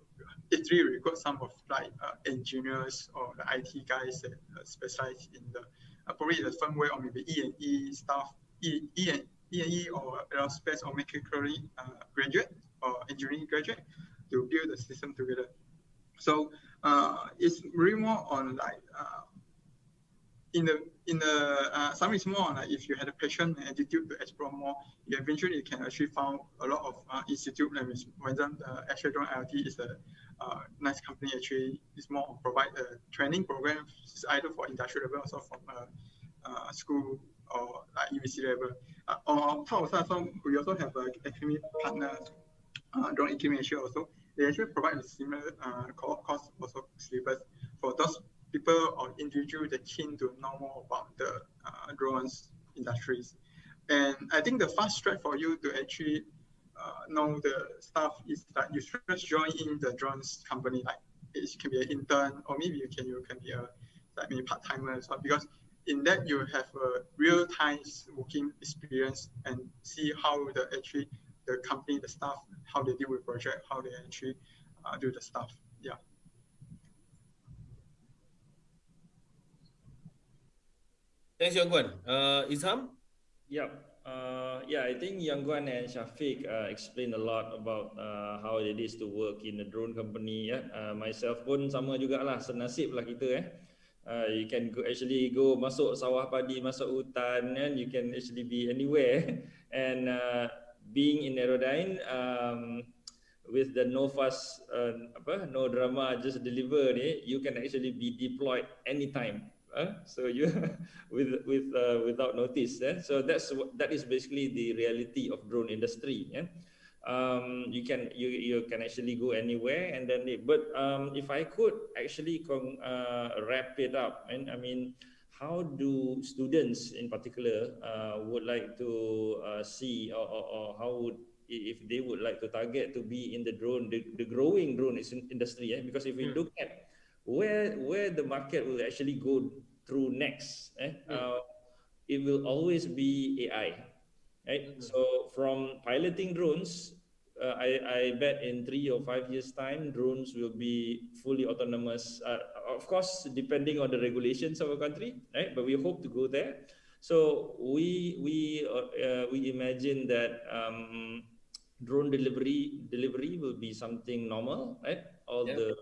actually recruit some of like engineers or the IT guys that specialize in the probably the firmware or maybe E&E stuff, E&E or aerospace or mechanically graduate or engineering graduate to build the system together. So it's really more on like some is more on like if you had a passion and attitude to explore more, you eventually can actually found a lot of institute. Like for example, Azure Drone IoT is a nice company. Actually, it's more provide a training program, either for industrial level, also from school or like university level. On top of that, we also have academy partners, Drone Academy Asia also. They actually provide a similar course also syllabus for those people or individuals that keen to know more about the drones industries. And I think the fast track for you to actually know the stuff is that you first join in the drones company, like it can be an intern or maybe you can be a like maybe part-timer as well, because in that you have a real-time working experience and see how the company, the staff, how they deal with project, how they actually do the stuff. Yeah. Thanks, Yang Guan. Izham? Yeah. I think Yang Guan and Shafiq explained a lot about how it is to work in a drone company. Myself pun sama jugalah, senasib lah kita. You can actually go masuk sawah padi, masuk hutan, and you can actually be anywhere. And being in Aerodyne, with the no fuss, no drama, just deliver ni, you can actually be deployed anytime. So you without notice. So that is basically the reality of drone industry. You can actually go anywhere, and then but if I could actually wrap it up, and I mean, how do students in particular would like to see or how would, if they would like to target to be in the growing drone industry, because if we look at where the market will actually go through next, it will always be AI, right? So from piloting drones, I bet in 3 or 5 years time, drones will be fully autonomous. Of course, depending on the regulations of a country, right? But we hope to go there. So we imagine that drone delivery will be something normal, right? All the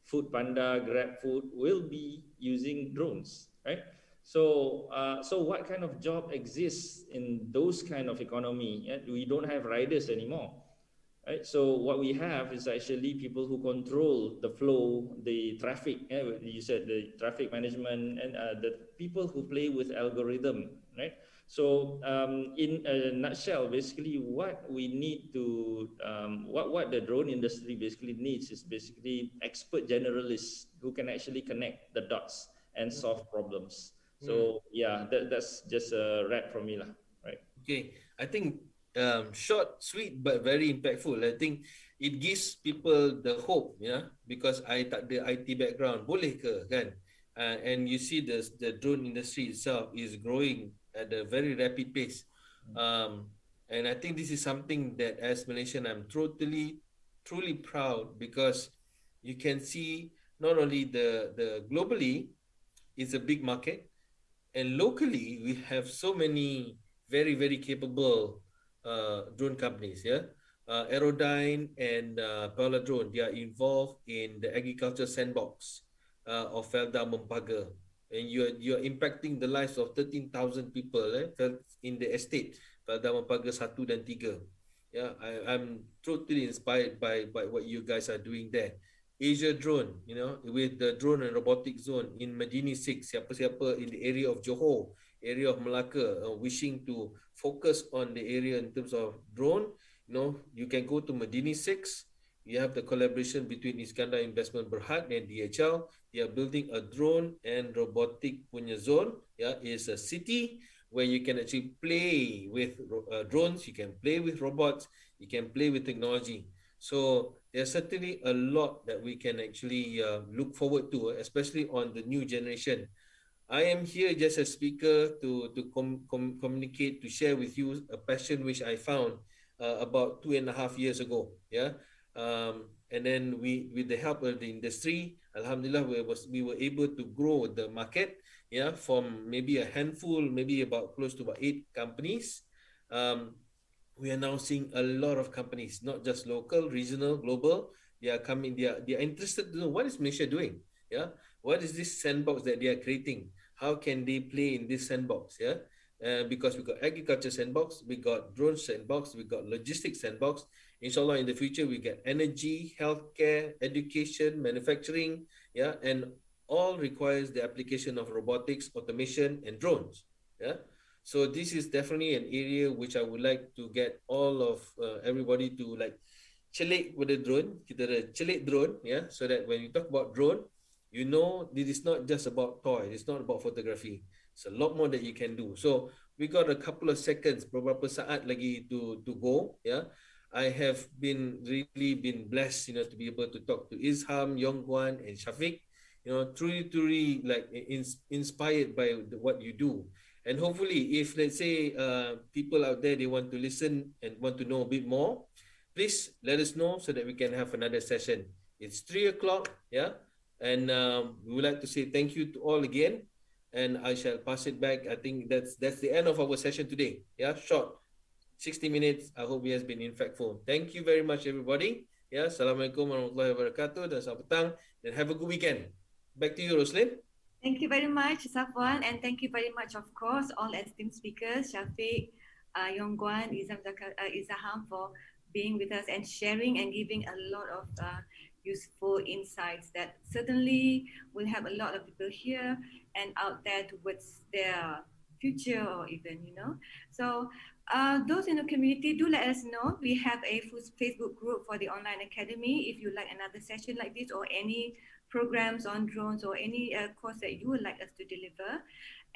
Food Panda, Grab Food will be using drones, right? So what kind of job exists in those kind of economy? We don't have riders anymore, right? So what we have is actually people who control the flow, the traffic. You said the traffic management, and the people who play with algorithm, right? So in a nutshell, basically what we need to, what the drone industry basically needs is basically expert generalists who can actually connect the dots and solve problems. So that's just a wrap from me lah, right? Okay, I think short, sweet, but very impactful. I think it gives people the hope, because I tak ada IT background, boleh ke kan? And you see the drone industry itself is growing at a very rapid pace. And I think this is something that as Malaysian, I'm truly proud, because you can see not only the globally, it's a big market, and locally we have so many very, very capable drone companies. Aerodyne and Peladrone, they are involved in the agriculture sandbox of Felda Mempaga. And you're impacting the lives of 13,000 people in the estate, Felda Mempaga 1 dan 3. Yeah, I'm totally inspired by what you guys are doing there. Asia Drone, with the drone and robotic zone in Medini 6, siapa-siapa in the area of Johor, area of Melaka, wishing to focus on the area in terms of drone, you can go to Medini 6. You have the collaboration between Iskandar Investment Berhad and DHL. They are building a drone and robotic punya zone. Yeah, it's a city where you can actually play with drones, you can play with robots, you can play with technology. So there's certainly a lot that we can actually look forward to, especially on the new generation. I am here just as speaker to communicate, to share with you a passion which I found about 2.5 years ago. Yeah, and then with the help of the industry, Alhamdulillah, we were able to grow the market. Yeah, from maybe a handful, maybe about close to about 8 companies. We are now seeing a lot of companies, not just local, regional, global. They are coming. They are interested to know what is Malaysia doing. Yeah, what is this sandbox that they are creating? How can they play in this sandbox? Yeah, because we got agriculture sandbox, we got drone sandbox, we got logistics sandbox. Inshallah, in the future, we get energy, healthcare, education, manufacturing. Yeah, and all requires the application of robotics, automation, and drones. Yeah. So this is definitely an area which I would like to get all of everybody to like celik with the drone. Kita ada celik drone, yeah, so that when you talk about drone, this is not just about toy. It's not about photography. It's a lot more that you can do. So we got a couple of seconds, beberapa saat lagi to go, yeah. I have really been blessed, to be able to talk to Izham, Yongguan, and Shafiq. Truly like inspired by what you do. And hopefully, if let's say people out there, they want to listen and want to know a bit more, please let us know so that we can have another session. It's 3 o'clock, yeah? And we would like to say thank you to all again. And I shall pass it back. I think that's the end of our session today. Yeah, short, 60 minutes. I hope it has been impactful. Thank you very much, everybody. Yeah, Assalamualaikum warahmatullahi wabarakatuh. Dan selamat petang. And have a good weekend. Back to you, Roslyn. Thank you very much, Safwan, and thank you very much, of course, all esteemed speakers, Shafiq, Yongguan, Izaham, for being with us and sharing and giving a lot of useful insights that certainly will help a lot of people here and out there towards their future or even, So those in the community, do let us know. We have a Facebook group for the online academy. If you like another session like this or any programs on drones or any course that you would like us to deliver,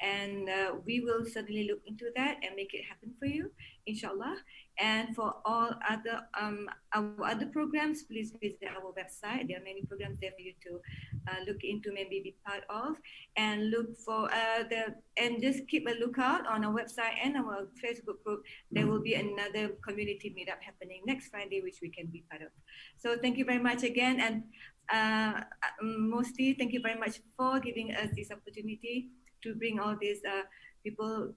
and we will certainly look into that and make it happen for you, inshallah. And for all other our other programs, please visit our website. There are many programs there for you to look into, maybe be part of, and look for and just keep a lookout on our website and our Facebook group. There will be another community meetup happening next Friday, which we can be part of. So thank you very much again, and mostly thank you very much for giving us this opportunity to bring all these people,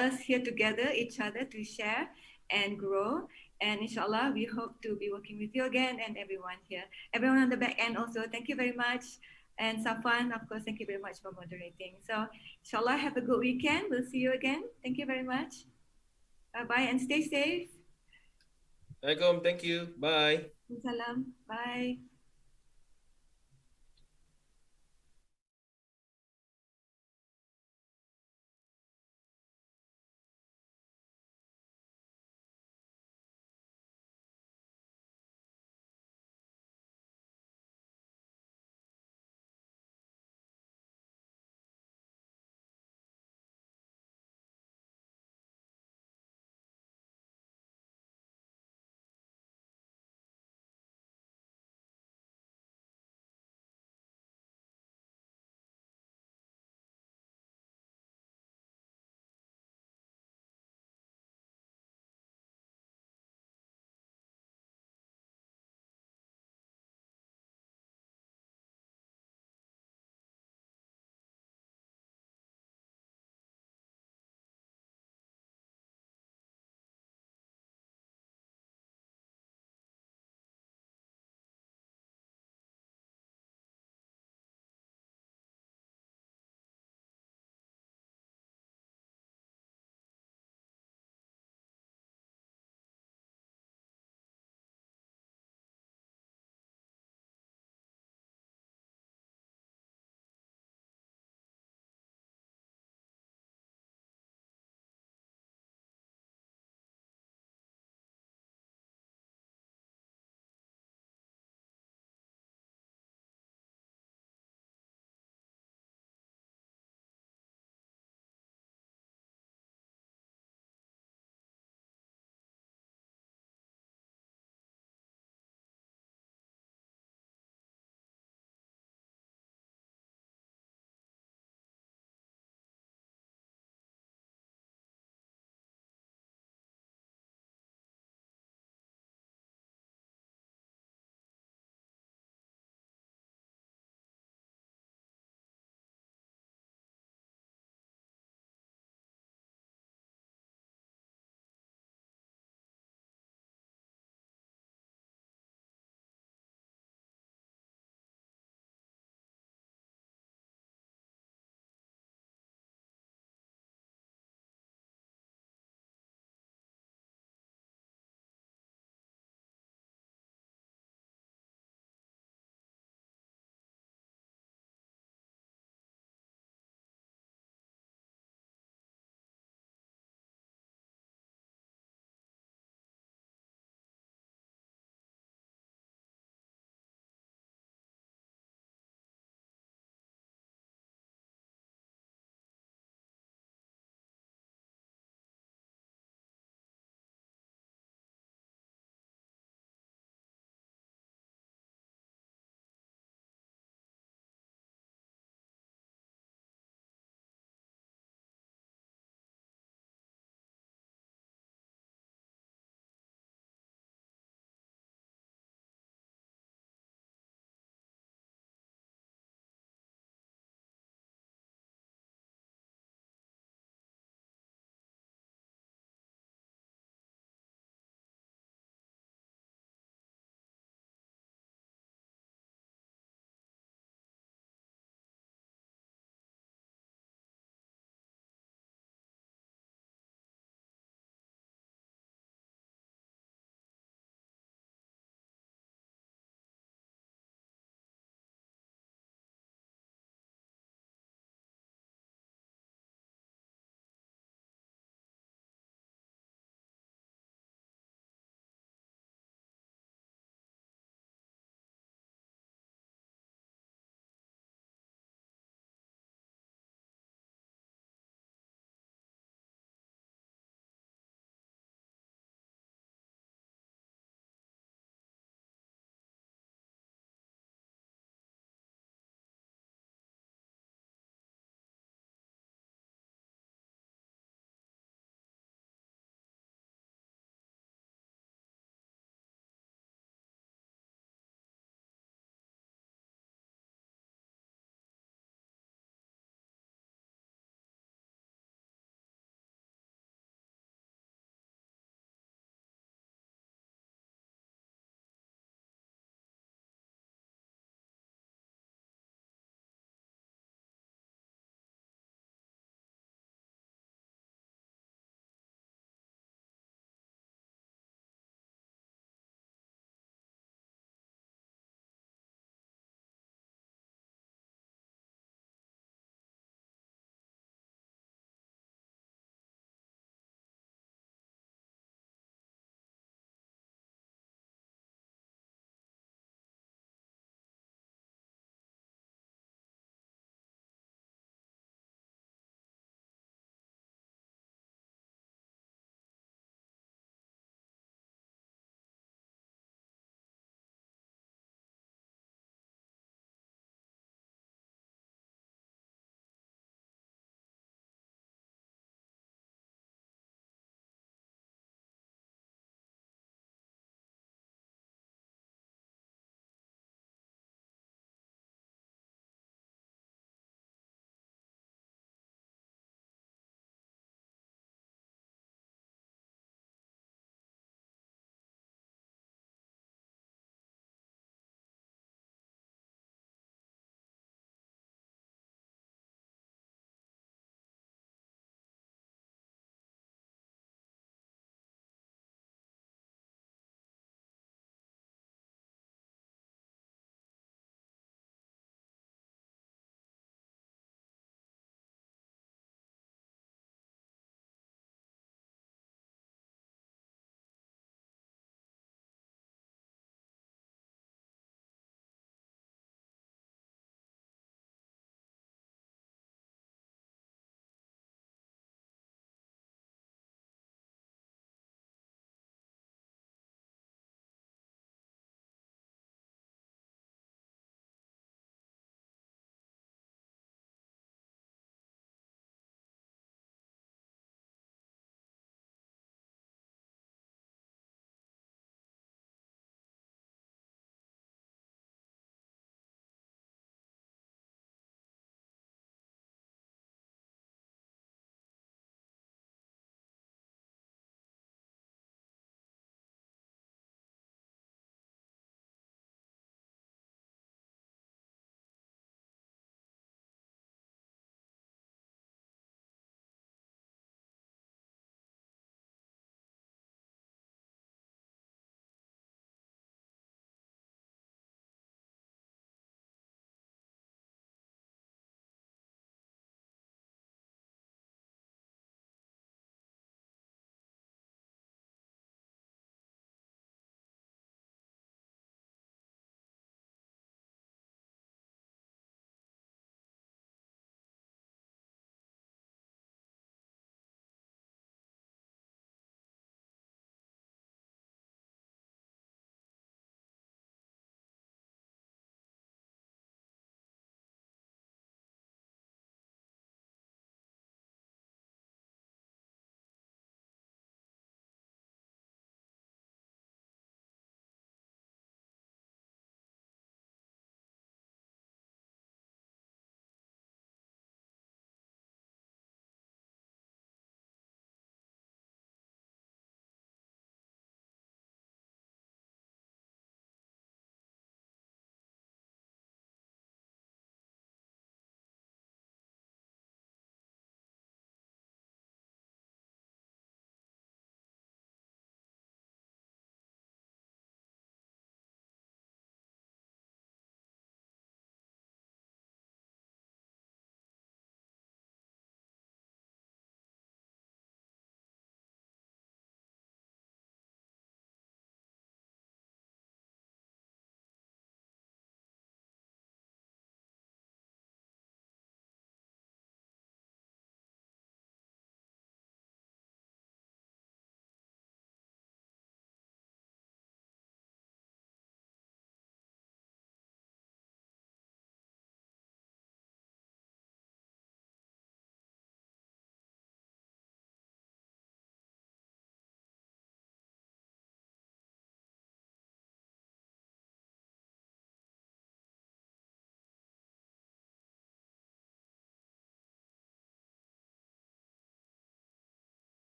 us here together, each other, to share and grow. And inshallah, we hope to be working with you again and everyone here. Everyone on the back end also, thank you very much. And Safwan, of course, thank you very much for moderating. So inshallah, have a good weekend. We'll see you again. Thank you very much. Bye-bye and stay safe. Assalamualaikum. Thank you. Bye. Salam. Bye.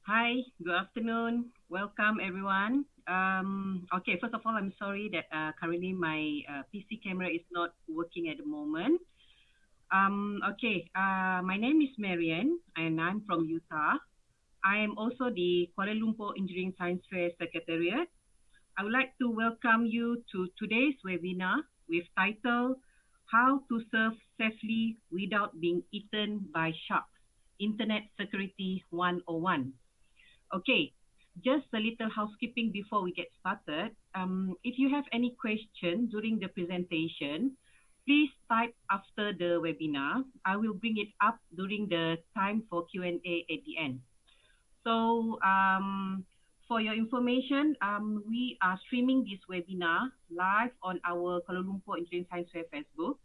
Hi, good afternoon. Welcome, everyone. Okay, first of all, I'm sorry that currently my PC camera is not working at the moment. My name is Marianne and I'm from Utah. I am also the Kuala Lumpur Engineering Science Fair Secretariat. I would like to welcome you to today's webinar with title How to Surf Safely Without Being Eaten by Sharks, Internet Security 101. Okay, just a little housekeeping before we get started. If you have any question during the presentation, please type after the webinar. I will bring it up during the time for Q&A at the end. So for your information, we are streaming this webinar live on our Kuala Lumpur Engineering Science Fair Facebook.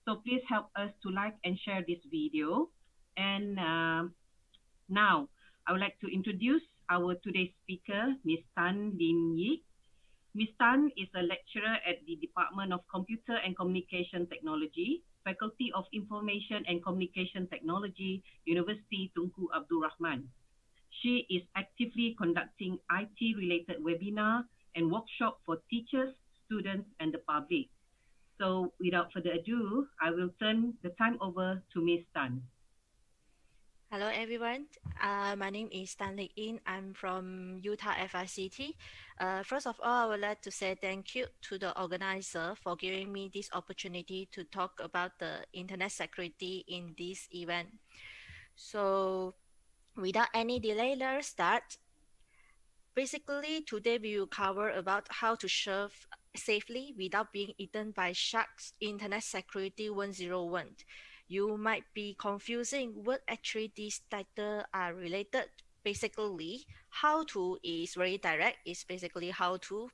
So please help us to like and share this video. And now, I would like to introduce our today's speaker, Ms. Tan Lin Yi. Ms. Tan is a lecturer at the Department of Computer and Communication Technology, Faculty of Information and Communication Technology, University Tunku Abdul Rahman. She is actively conducting IT-related webinar and workshop for teachers, students, and the public. So without further ado, I will turn the time over to Ms. Tan. Hello everyone, my name is Stanley In. I'm from Utah FICT. First of all, I would like to say thank you to the organizer for giving me this opportunity to talk about the internet security in this event. So without any delay, let's start. Basically, today we will cover about how to surf safely without being eaten by sharks, Internet Security 101. You might be confusing what actually these titles are related. Basically, how to is very direct. It's basically how to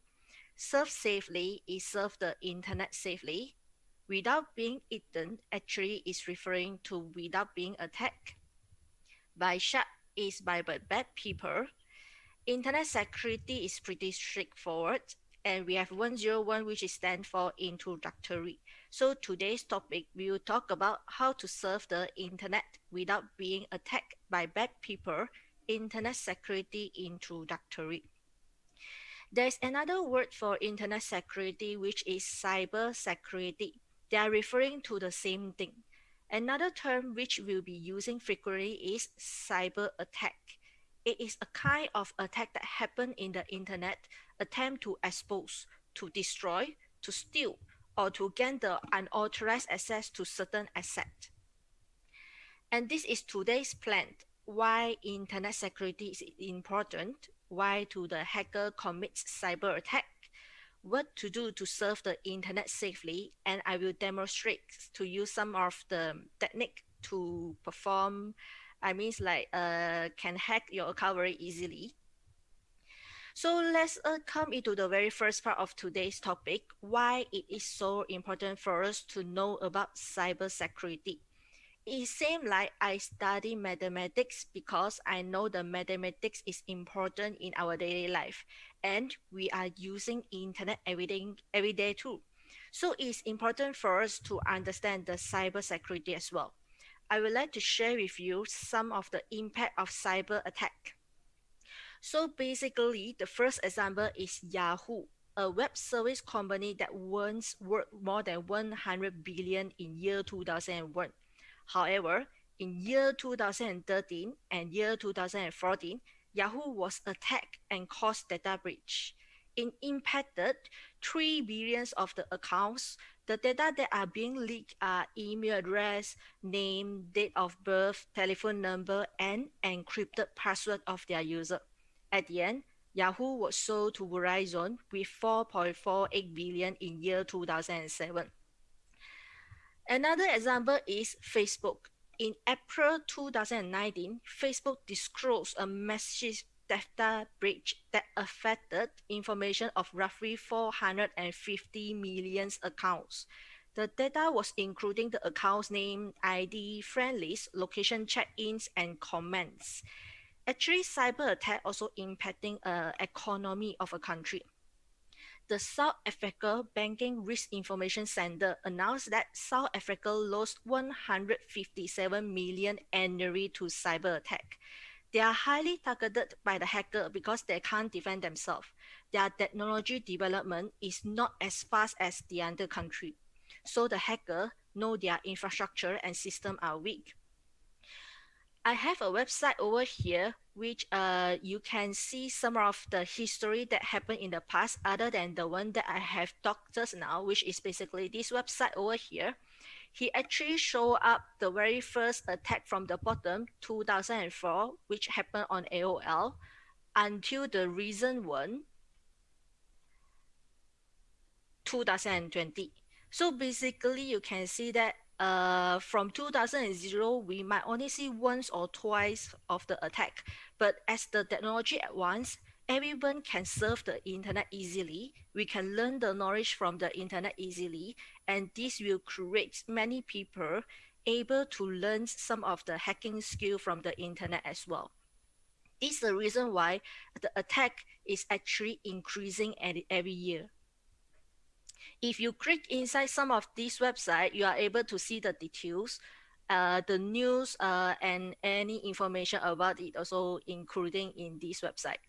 surf safely is surf the internet safely. Without being eaten actually is referring to without being attacked by shark is by bad people. Internet security is pretty straightforward, and we have 101, which is stand for introductory. So today's topic, we will talk about how to surf the internet without being attacked by bad people. Internet security introductory. There's another word for internet security, which is cyber security. They are referring to the same thing. Another term which we'll be using frequently is cyber attack. It is a kind of attack that happen in the internet, attempt to expose, to destroy, to steal, or to gain the unauthorized access to certain asset. And this is today's plan. Why internet security is important, why do the hacker commits cyber attack, what to do to serve the internet safely, and I will demonstrate to you some of the technique to perform, can hack your account very easily. So let's come into the very first part of today's topic, why it is so important for us to know about cyber security. It seems like I study mathematics because I know the mathematics is important in our daily life, and we are using internet every day too. So it's important for us to understand the cyber security as well. I would like to share with you some of the impact of cyber attack. So basically, the first example is Yahoo, a web service company that once worth more than 100 billion in year 2001. However, in year 2013 and year 2014, Yahoo was attacked and caused data breach. It impacted 3 billion of the accounts. The data that are being leaked are email address, name, date of birth, telephone number, and encrypted password of their user. At the end, Yahoo was sold to Verizon with 4.48 billion in year 2007. Another example is Facebook. In April 2019, Facebook disclosed a massive data breach that affected information of roughly 450 million accounts. The data was including the account's name, ID, friend list, location check-ins, and comments. Actually, cyber attack also impacting economy of a country. The South Africa Banking Risk Information Center announced that South Africa lost 157 million annually to cyber attack. They are highly targeted by the hacker because they can't defend themselves. Their technology development is not as fast as the other country. So the hacker know their infrastructure and system are weak. I have a website over here which you can see some of the history that happened in the past other than the one that I have talked just now, which is basically this website over here. He actually showed up the very first attack from the bottom, 2004, which happened on AOL, until the recent one, 2020. So basically, you can see that from 2000, we might only see once or twice of the attack. But as the technology advances, everyone can surf the internet easily. We can learn the knowledge from the internet easily, and this will create many people able to learn some of the hacking skill from the internet as well. This is the reason why the attack is actually increasing every year. If you click inside some of these websites, you are able to see the details, the news, and any information about it also including in this website.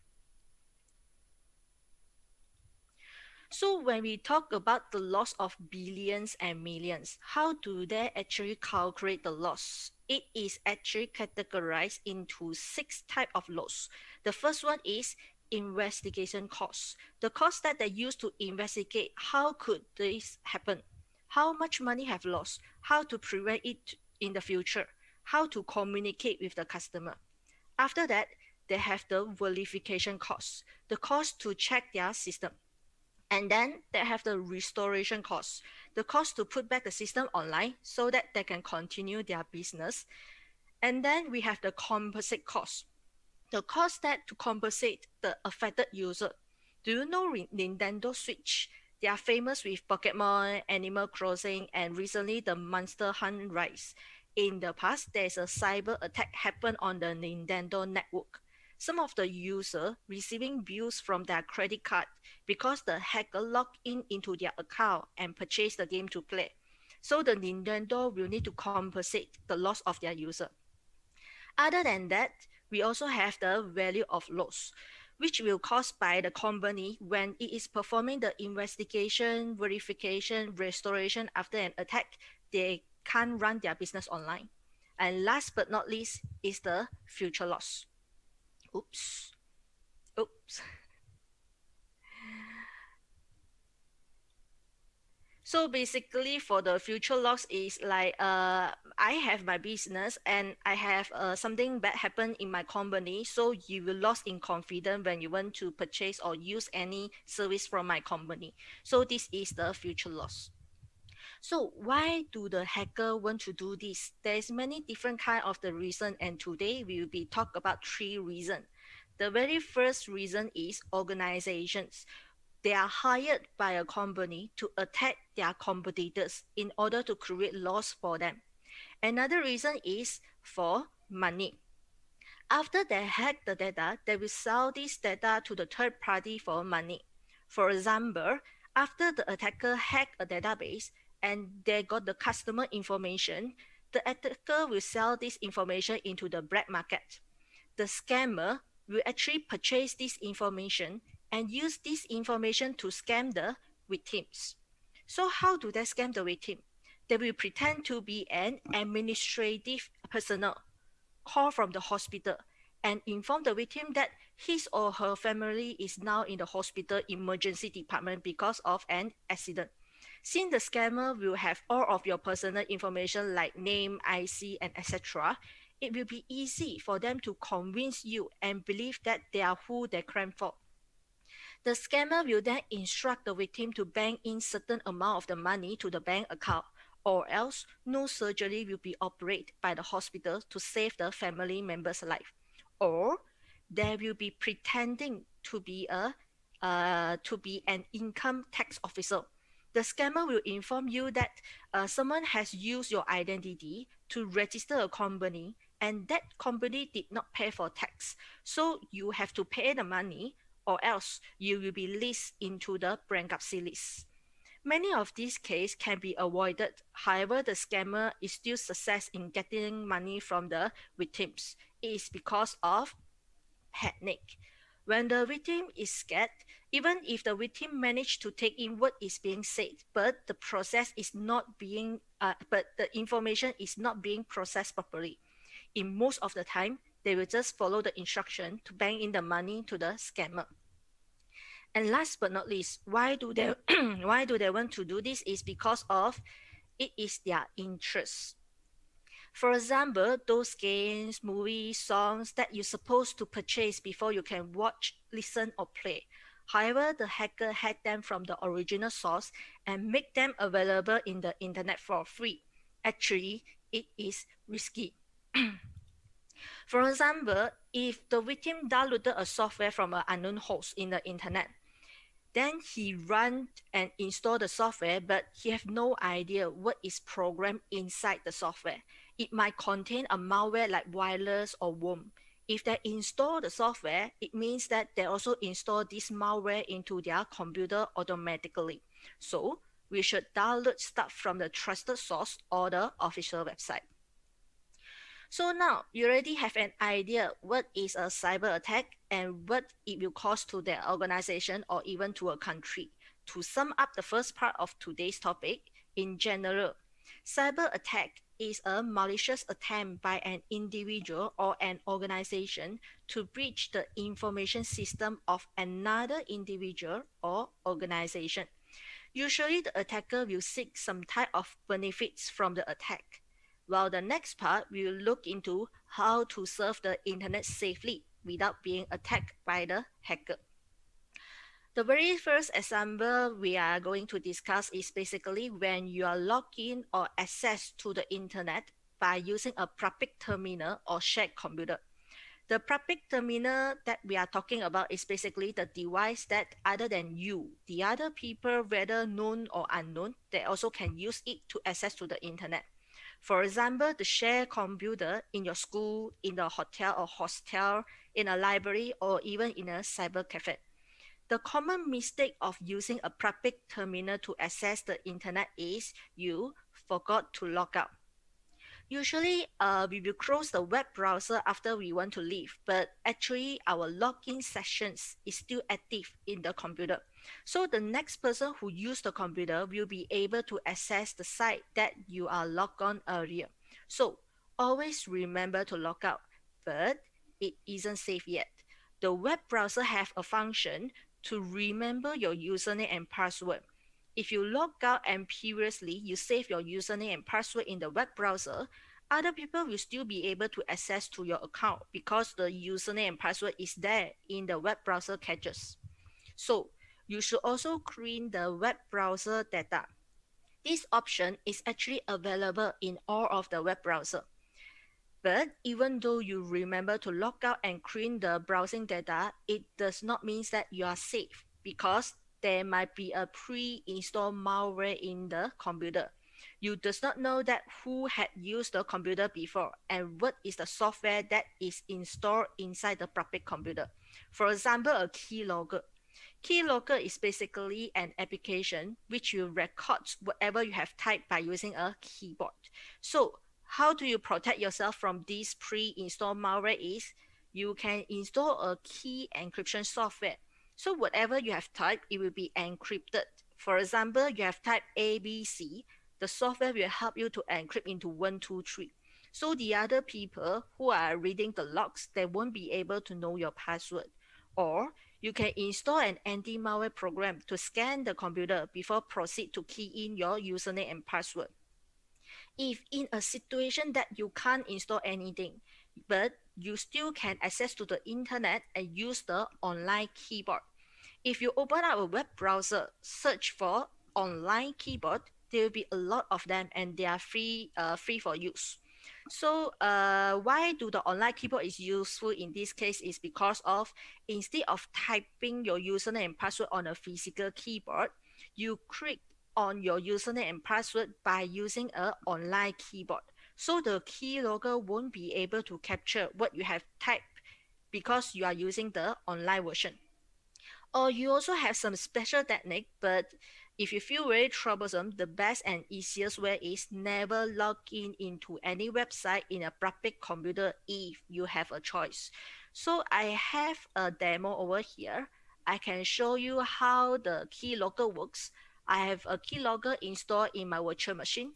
So when we talk about the loss of billions and millions, how do they actually calculate the loss? It is actually categorized into 6 types of loss. The first one is investigation costs. The cost that they use to investigate how could this happen, how much money have lost, how to prevent it in the future, how to communicate with the customer. After that, they have the verification costs, the cost to check their system. And then they have the restoration costs, the cost to put back the system online so that they can continue their business. And then we have the compensate cost, the cost that to compensate the affected user. Do you know Nintendo Switch? They are famous with Pokemon, Animal Crossing, and recently the Monster Hunt Rise. In the past, there's a cyber attack happened on the Nintendo network. Some of the users receiving bills from their credit card because the hacker logged into their account and purchased the game to play. So the Nintendo will need to compensate the loss of their user. Other than that, we also have the value of loss, which will caused by the company when it is performing the investigation, verification, restoration after an attack. They can't run their business online. And last but not least is the future loss. Oops. So basically for the future loss is like I have my business and I have something bad happen in my company, so you will lose in confidence when you want to purchase or use any service from my company. So this is the future loss. So why do the hacker want to do this? There's many different kind of the reason, and today we will be talk about 3 reasons. The very first reason is organizations. They are hired by a company to attack their competitors in order to create loss for them. Another reason is for money. After they hack the data, they will sell this data to the third party for money. For example, after the attacker hacked a database and they got the customer information, the attacker will sell this information into the black market. The scammer will actually purchase this information and use this information to scam the victims. So how do they scam the victim? They will pretend to be an administrative personnel, call from the hospital, and inform the victim that his or her family is now in the hospital emergency department because of an accident. Since the scammer will have all of your personal information like name, IC, and etc., it will be easy for them to convince you and believe that they are who they claim for. The scammer will then instruct the victim to bank in certain amount of the money to the bank account, or else no surgery will be operated by the hospital to save the family member's life. Or they will be pretending to be an income tax officer. The scammer will inform you that someone has used your identity to register a company and that company did not pay for tax. So you have to pay the money or else you will be listed into the bankruptcy list. Many of these cases can be avoided. However, the scammer is still success in getting money from the victims. is because of panic. When the victim is scared, even if the victim managed to take in what is being said, but the process is not being, but the information is not being processed properly. In most of the time, they will just follow the instruction to bank in the money to the scammer. And last but not least, why do they why do they want to do this? Is because of it is their interest. For example, those games, movies, songs that you're supposed to purchase before you can watch, listen, or play. However, the hacker hacked them from the original source and make them available in the internet for free. Actually, it is risky. For example, if the victim downloaded a software from an unknown host in the internet, then he run and install the software, but he have no idea what is programmed inside the software. It might contain a malware like virus or worm. If they install the software, it means that they also install this malware into their computer automatically. So we should download stuff from the trusted source or the official website. So now you already have an idea what is a cyber attack and what it will cost to their organization or even to a country. To sum up the first part of today's topic, in general, cyber attack is a malicious attempt by an individual or an organization to breach the information system of another individual or organization. Usually the attacker will seek some type of benefits from the attack, while the next part will look into how to surf the internet safely without being attacked by the hacker. The very first example we are going to discuss is basically when you are logged in or access to the internet by using a public terminal or shared computer. The public terminal that we are talking about is basically the device that other than you, the other people, whether known or unknown, they also can use it to access to the internet. For example, the shared computer in your school, in the hotel or hostel, in a library, or even in a cyber cafe. The common mistake of using a public terminal to access the internet is you forgot to log out. Usually, we will close the web browser after we want to leave, but actually our login sessions is still active in the computer. So the next person who use the computer will be able to access the site that you are logged on earlier. So always remember to log out, but it isn't safe yet. The web browser have a function to remember your username and password. If you log out and previously you save your username and password in the web browser, other people will still be able to access to your account because the username and password is there in the web browser caches. So you should also clean the web browser data. This option is actually available in all of the web browser. But even though you remember to log out and clean the browsing data, it does not mean that you are safe because there might be a pre-installed malware in the computer. You does not know that who had used the computer before and what is the software that is installed inside the public computer. For example, a keylogger. Keylogger is basically an application which will record whatever you have typed by using a keyboard. So how do you protect yourself from this pre-installed malware is you can install a key encryption software. So whatever you have typed, it will be encrypted. For example, you have typed ABC, the software will help you to encrypt into 1, 2, 3. So the other people who are reading the logs, they won't be able to know your password. Or you can install an anti-malware program to scan the computer before proceed to key in your username and password. If in a situation that you can't install anything, but you still can access to the internet and use the online keyboard. If you open up a web browser, search for online keyboard, there will be a lot of them and they are free for use. So why do the online keyboard is useful in this case is because of instead of typing your username and password on a physical keyboard, you click on your username and password by using an online keyboard. So the keylogger won't be able to capture what you have typed because you are using the online version. Or you also have some special technique, but if you feel very troublesome, the best and easiest way is never log in into any website in a public computer if you have a choice. So I have a demo over here. I can show you how the keylogger works. I have a keylogger installed in my virtual machine.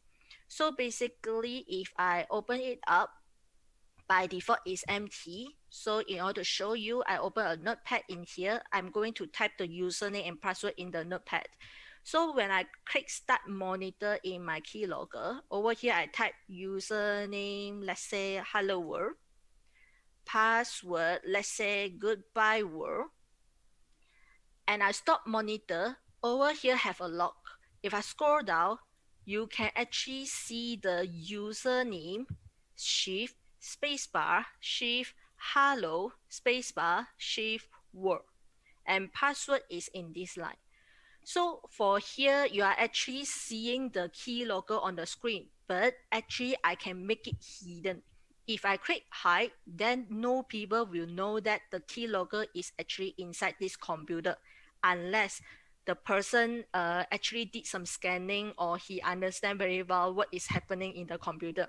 So basically, if I open it up, by default is empty. So in order to show you, I open a notepad in here. I'm going to type the username and password in the notepad. So when I click start monitor in my keylogger, over here I type username, let's say hello world, password, let's say goodbye world, and I stop monitor. Over here have a log. If I scroll down, you can actually see the username, shift, spacebar, shift, hello, spacebar, shift, world. And password is in this line. So for here, you are actually seeing the keylogger on the screen, but actually I can make it hidden. If I click hide, then no people will know that the keylogger is actually inside this computer, unless the person actually did some scanning or he understand very well what is happening in the computer.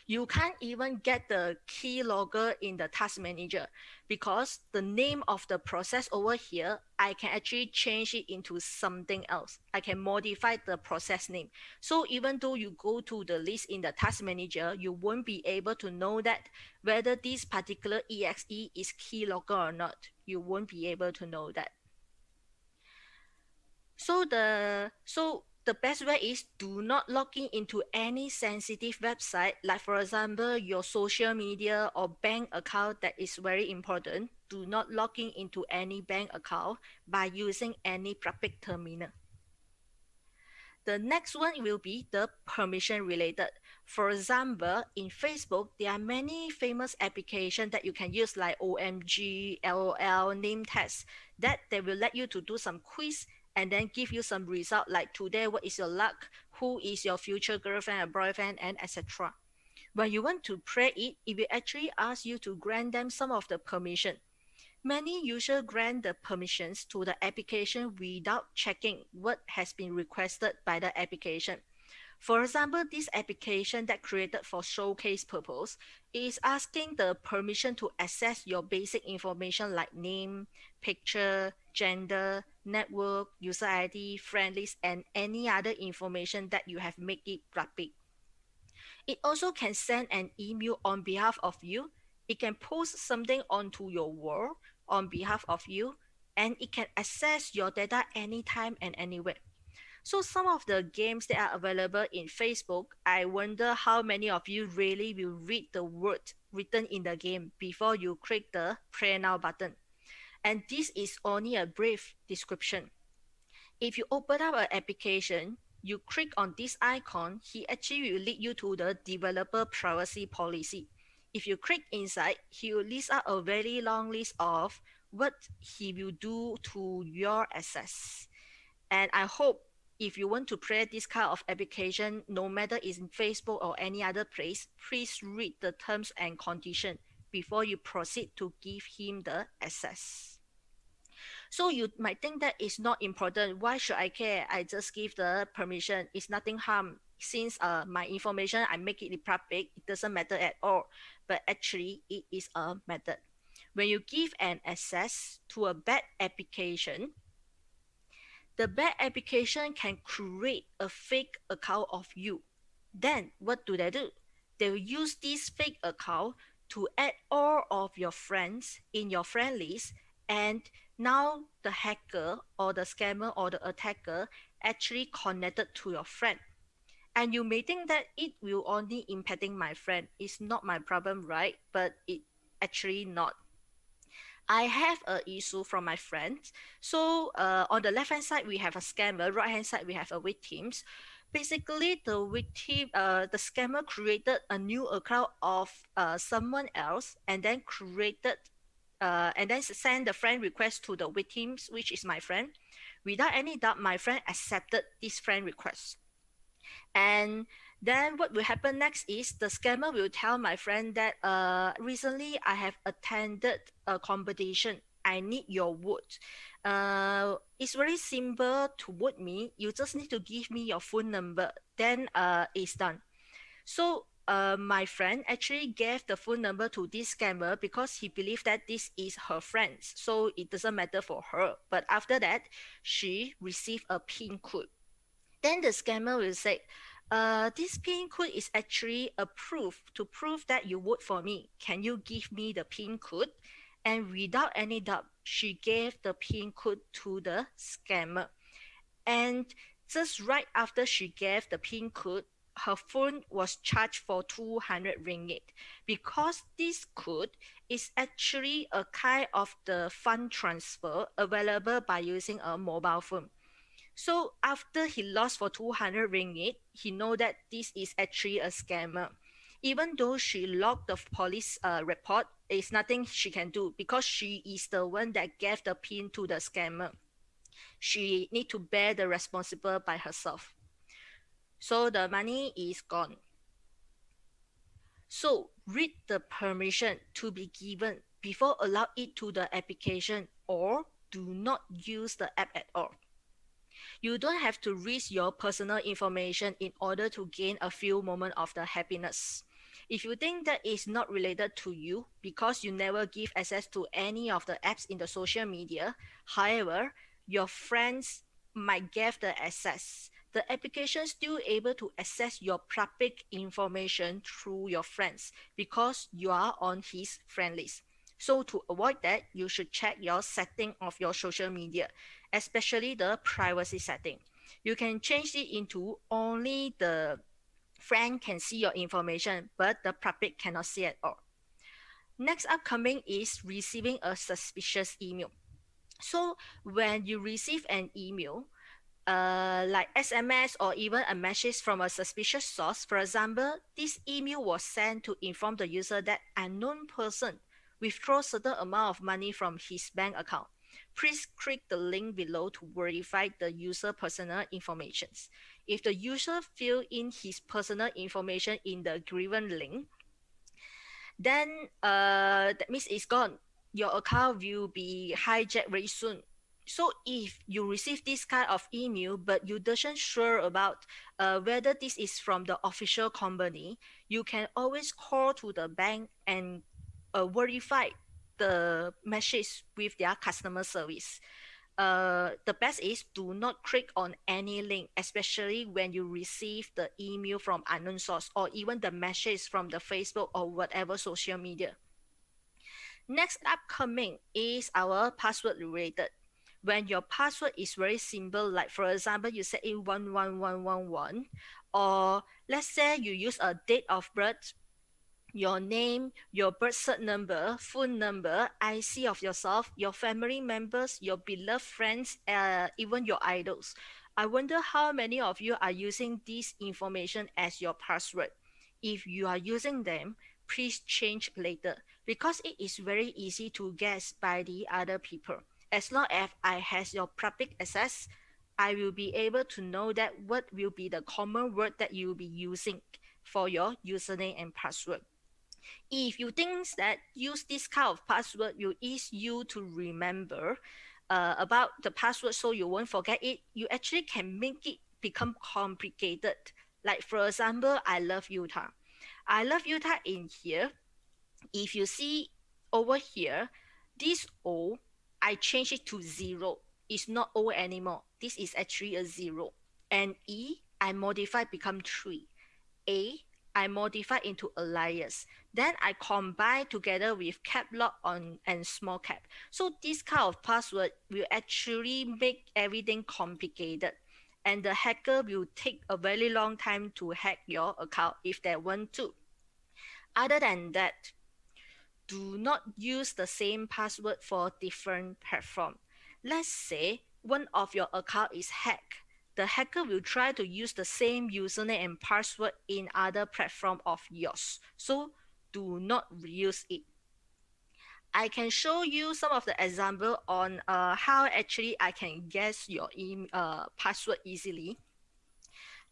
You can't even get the keylogger in the task manager because the name of the process over here, I can actually change it into something else. I can modify the process name. So even though you go to the list in the task manager, you won't be able to know that whether this particular exe is keylogger or not. You won't be able to know that. So the best way is do not log in into any sensitive website, like for example, your social media or bank account that is very important. Do not log in into any bank account by using any public terminal. The next one will be the permission related. For example, in Facebook, there are many famous applications that you can use like OMG, LOL, name tags that they will let you to do some quiz and then give you some result like today, what is your luck, who is your future girlfriend or boyfriend, and etc. When you want to play it, it will actually ask you to grant them some of the permission. Many users grant the permissions to the application without checking what has been requested by the application. For example, this application that created for showcase purpose is asking the permission to access your basic information like name, picture, gender, network, user ID, friend list, and any other information that you have made it public. It also can send an email on behalf of you. It can post something onto your wall on behalf of you, and it can access your data anytime and anywhere. So some of the games that are available in Facebook, I wonder how many of you really will read the word written in the game before you click the play now button. And this is only a brief description. If you open up an application, you click on this icon, he actually will lead you to the developer privacy policy. If you click inside, he will list out a very long list of what he will do to your access. And I hope if you want to play this kind of application, no matter it's in Facebook or any other place, please read the terms and conditions before you proceed to give him the access. So you might think that it's not important. Why should I care? I just give the permission. It's nothing harm. Since my information, I make it public, it doesn't matter at all. But actually, it is a method. When you give an access to a bad application, the bad application can create a fake account of you. Then what do? They will use this fake account to add all of your friends in your friend list, and now the hacker or the scammer or the attacker actually connected to your friend. And you may think that it will only impacting my friend. It's not my problem, right? But it actually not. I have an issue from my friends. So on the left hand side we have a scammer, right hand side we have a victims. Basically, the victim, the scammer created a new account of someone else, and then and then send the friend request to the victims, which is my friend. Without any doubt, my friend accepted this friend request. And then what will happen next is the scammer will tell my friend that recently I have attended a competition. I need your vote. It's very simple toward me. You just need to give me your phone number, then it's done. So my friend actually gave the phone number to this scammer because he believed that this is her friend, so it doesn't matter for her. But after that, she received a PIN code. Then the scammer will say, this PIN code is actually a proof to prove that you vote for me. Can you give me the PIN code? And without any doubt, she gave the PIN code to the scammer. And just right after she gave the PIN code, her phone was charged for 200 ringgit because this code is actually a kind of the fund transfer available by using a mobile phone. So after he lost for 200 ringgit, he know that this is actually a scammer. Even though she logged the police report, there's nothing she can do because she is the one that gave the PIN to the scammer. She need to bear the responsible by herself. So the money is gone. So read the permission to be given before allow it to the application, or do not use the app at all. You don't have to risk your personal information in order to gain a few moments of the happiness. If you think that is not related to you because you never give access to any of the apps in the social media, however, your friends might give the access. The application still able to access your public information through your friends because you are on his friend list. So to avoid that, you should check your setting of your social media, especially the privacy setting. You can change it into only the friend can see your information, but the public cannot see at all. Next upcoming is receiving a suspicious email. So when you receive an email, like SMS or even a message from a suspicious source, for example, this email was sent to inform the user that unknown person withdraw certain amount of money from his bank account. Please click the link below to verify the user personal information. If the user fill in his personal information in the given link, then that means it's gone. Your account will be hijacked very soon. So if you receive this kind of email, but you doesn't sure about whether this is from the official company, you can always call to the bank and verify the message with their customer service. The best is do not click on any link, especially when you receive the email from unknown source or even the message from the Facebook or whatever social media. Next upcoming is our password related. When your password is very simple, like for example, you set in 11111, or let's say you use a date of birth, your name, your birth cert number, phone number, IC of yourself, your family members, your beloved friends, even your idols. I wonder how many of you are using this information as your password. If you are using them, please change later because it is very easy to guess by the other people. As long as I has your public access, I will be able to know that what will be the common word that you will be using for your username and password. If you think that use this kind of password will ease you to remember about the password so you won't forget it, you actually can make it become complicated. Like for example, I love Utah. I love Utah in here. If you see over here, this O, I change it to 0. It's not O anymore. This is actually a 0. And E, I modify become 3. A, I modify into alias. Then I combine together with cap lock on and small cap. So this kind of password will actually make everything complicated. And the hacker will take a very long time to hack your account if they want to. Other than that, do not use the same password for different platforms. Let's say one of your account is hacked. The hacker will try to use the same username and password in other platform of yours. So do not reuse it. I can show you some of the example on how actually I can guess your password easily.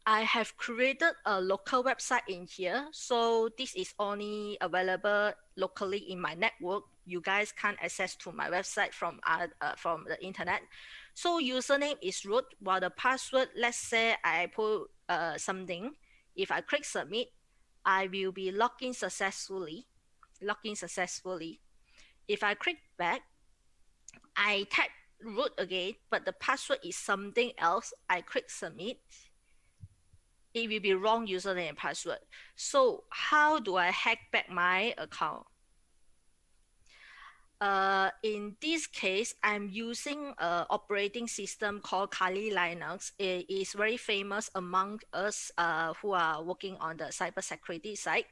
I have created a local website in here. So this is only available locally in my network. you guys can't access to my website from the internet. So username is root, while the password, let's say I put something. If I click submit, I will be logged in successfully. If I click back, I type root again, but the password is something else. I click submit. It will be wrong username and password. So how do I hack back my account? In this case, I'm using an operating system called Kali Linux. It is very famous among us who are working on the cybersecurity side.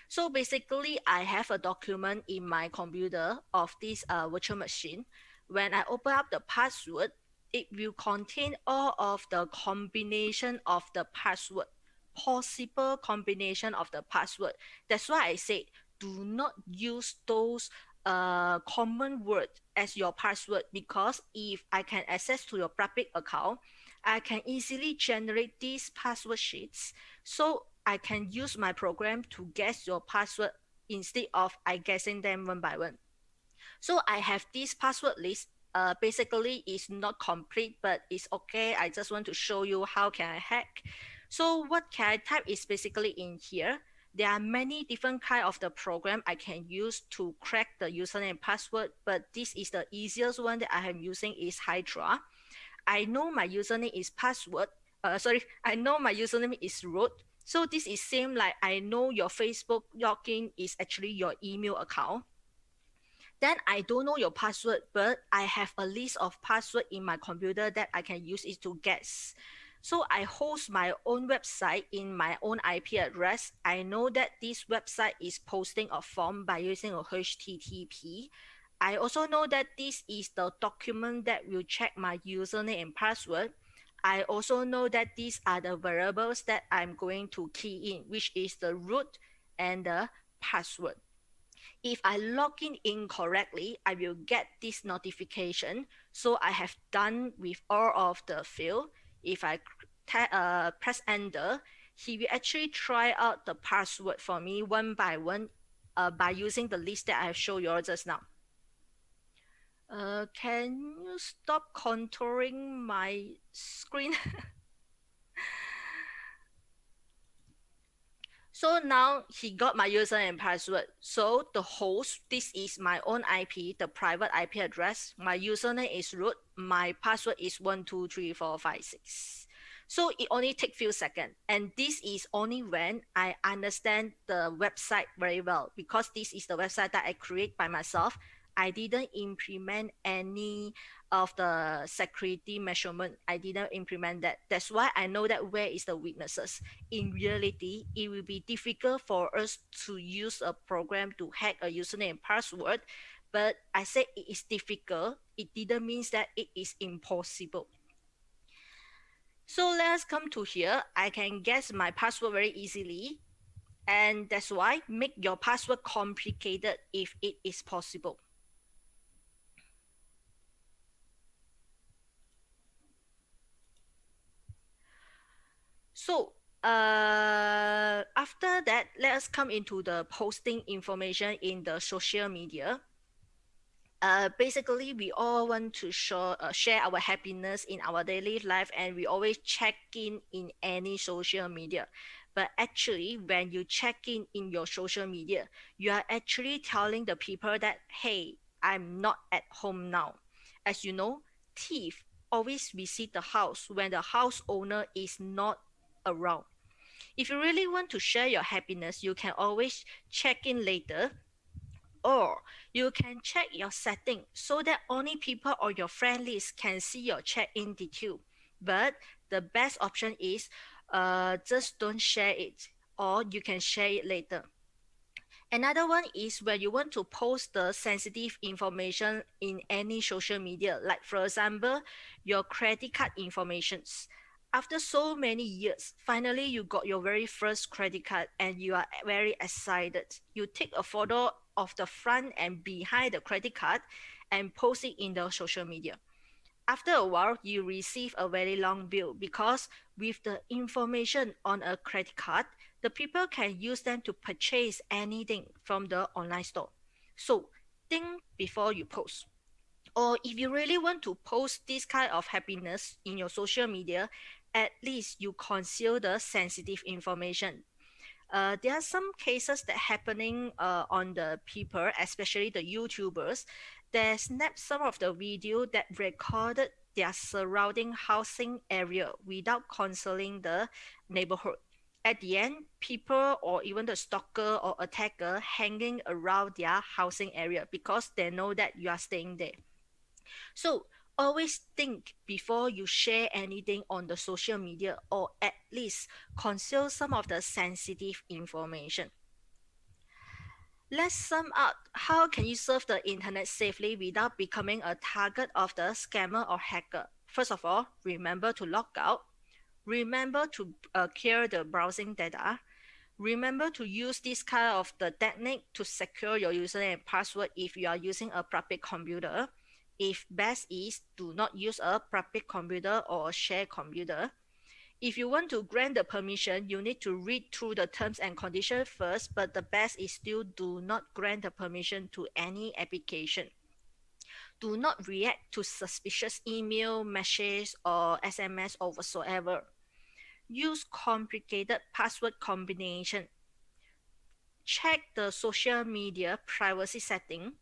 So basically, I have a document in my computer of this virtual machine. When I open up the password, it will contain all of the combination of the password, possible combination of the password. That's why I said, do not use those common word as your password, because if I can access to your public account, I can easily generate these password sheets. So I can use my program to guess your password instead of I guessing them one by one. So I have this password list. Basically, it's not complete, but it's okay. I just want to show you how can I hack. So what can I type is basically in here. There are many different kind of the program I can use to crack the username and password, but this is the easiest one that I am using is Hydra. I know my username is password. I know my username is root. So this is same like I know your Facebook login is actually your email account. Then I don't know your password, but I have a list of password in my computer that I can use it to guess. So I host my own website in my own IP address. I know that this website is posting a form by using a HTTP. I also know that this is the document that will check my username and password. I also know that these are the variables that I'm going to key in, which is the root and the password. If I log in incorrectly, I will get this notification. So I have done with all of the field. If I press enter, he will actually try out the password for me one by one by using the list that I have shown you all just now. Can you stop contouring my screen? So now he got my username and password. So the host, this is my own IP, the private IP address. My username is root. My password is 123456. So it only takes few seconds. And this is only when I understand the website very well, because this is the website that I create by myself. I didn't implement any of the security measurement. I didn't implement that. That's why I know that where is the weaknesses. In reality, it will be difficult for us to use a program to hack a username and password. But I said it is difficult. It didn't mean that it is impossible. So let's come to here. I can guess my password very easily. And that's why make your password complicated if it is possible. So after that, let's come into the posting information in the social media. Basically, we all want to share our happiness in our daily life, and we always check in any social media. But actually, when you check in your social media, you are actually telling the people that, hey, I'm not at home now. As you know, thief always visit the house when the house owner is not around. If you really want to share your happiness, you can always check in later, or you can check your setting so that only people or your friend list can see your check-in detail. But the best option is just don't share it, or you can share it later. Another one is where you want to post the sensitive information in any social media, like for example, your credit card informations. After so many years, finally you got your very first credit card and you are very excited. You take a photo of the front and behind the credit card and post it in the social media. After a while, you receive a very long bill, because with the information on a credit card, the people can use them to purchase anything from the online store. So think before you post. Or if you really want to post this kind of happiness in your social media, at least you conceal the sensitive information. There are some cases that happening on the people, especially the YouTubers, they snap some of the video that recorded their surrounding housing area without concealing the neighborhood. At the end, people or even the stalker or attacker hanging around their housing area because they know that you are staying there. So always think before you share anything on the social media, or at least conceal some of the sensitive information. Let's sum up how can you surf the internet safely without becoming a target of the scammer or hacker. First of all, remember to log out. Remember to clear the browsing data. Remember to use this kind of the technique to secure your username and password if you are using a public computer. If best is, do not use a public computer or a shared computer. If you want to grant the permission, you need to read through the terms and conditions first, but the best is still do not grant the permission to any application. Do not react to suspicious email, messages, or SMS or whatsoever. Use complicated password combination. Check the social media privacy setting.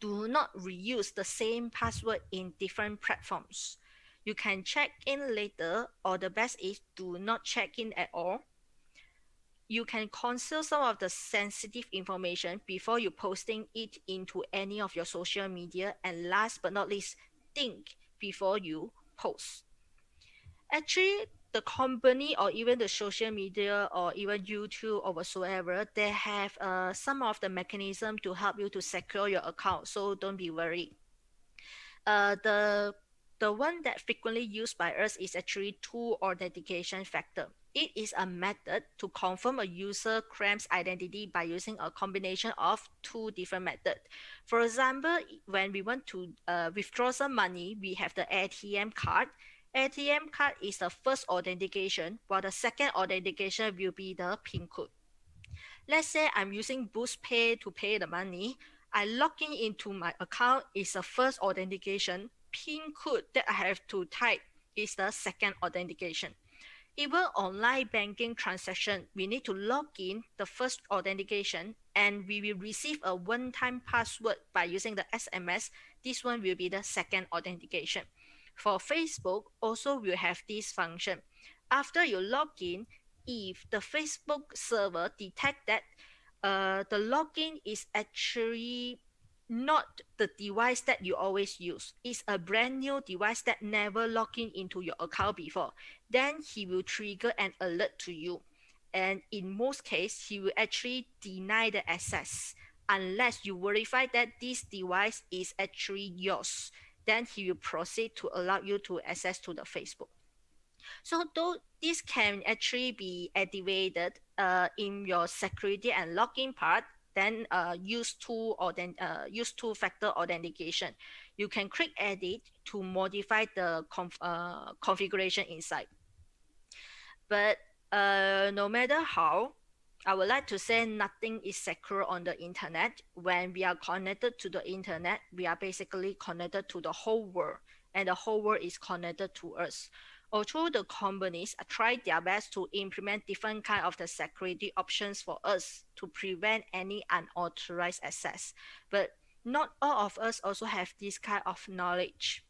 Do not reuse the same password in different platforms. You can check in later, or the best is do not check in at all. You can conceal some of the sensitive information before you posting it into any of your social media. And last but not least, think before you post. Actually, the company or even the social media or even YouTube or whatsoever, they have some of the mechanism to help you to secure your account. So don't be worried. The one that frequently used by us is actually two authentication factor. It is a method to confirm a user claims identity by using a combination of two different methods. For example, when we want to withdraw some money, we have the ATM card. ATM card is the first authentication, while the second authentication will be the PIN code. Let's say I'm using Boost Pay to pay the money. I log in into my account is the first authentication. PIN code that I have to type is the second authentication. Even online banking transaction, we need to log in the first authentication and we will receive a one-time password by using the SMS. This one will be the second authentication. For Facebook, also will have this function. After you log in, if the Facebook server detect that the login is actually not the device that you always use, it's a brand new device that never logged in into your account before, then he will trigger an alert to you. And in most cases, he will actually deny the access unless you verify that this device is actually yours. Then he will proceed to allow you to access to the Facebook. So though this can actually be activated in your security and login part, then use two-factor authentication. You can click edit to modify the configuration inside. But no matter how, I would like to say nothing is secure on the internet. When we are connected to the internet, we are basically connected to the whole world, and the whole world is connected to us. Although the companies try their best to implement different kind of the security options for us to prevent any unauthorized access, but not all of us also have this kind of knowledge.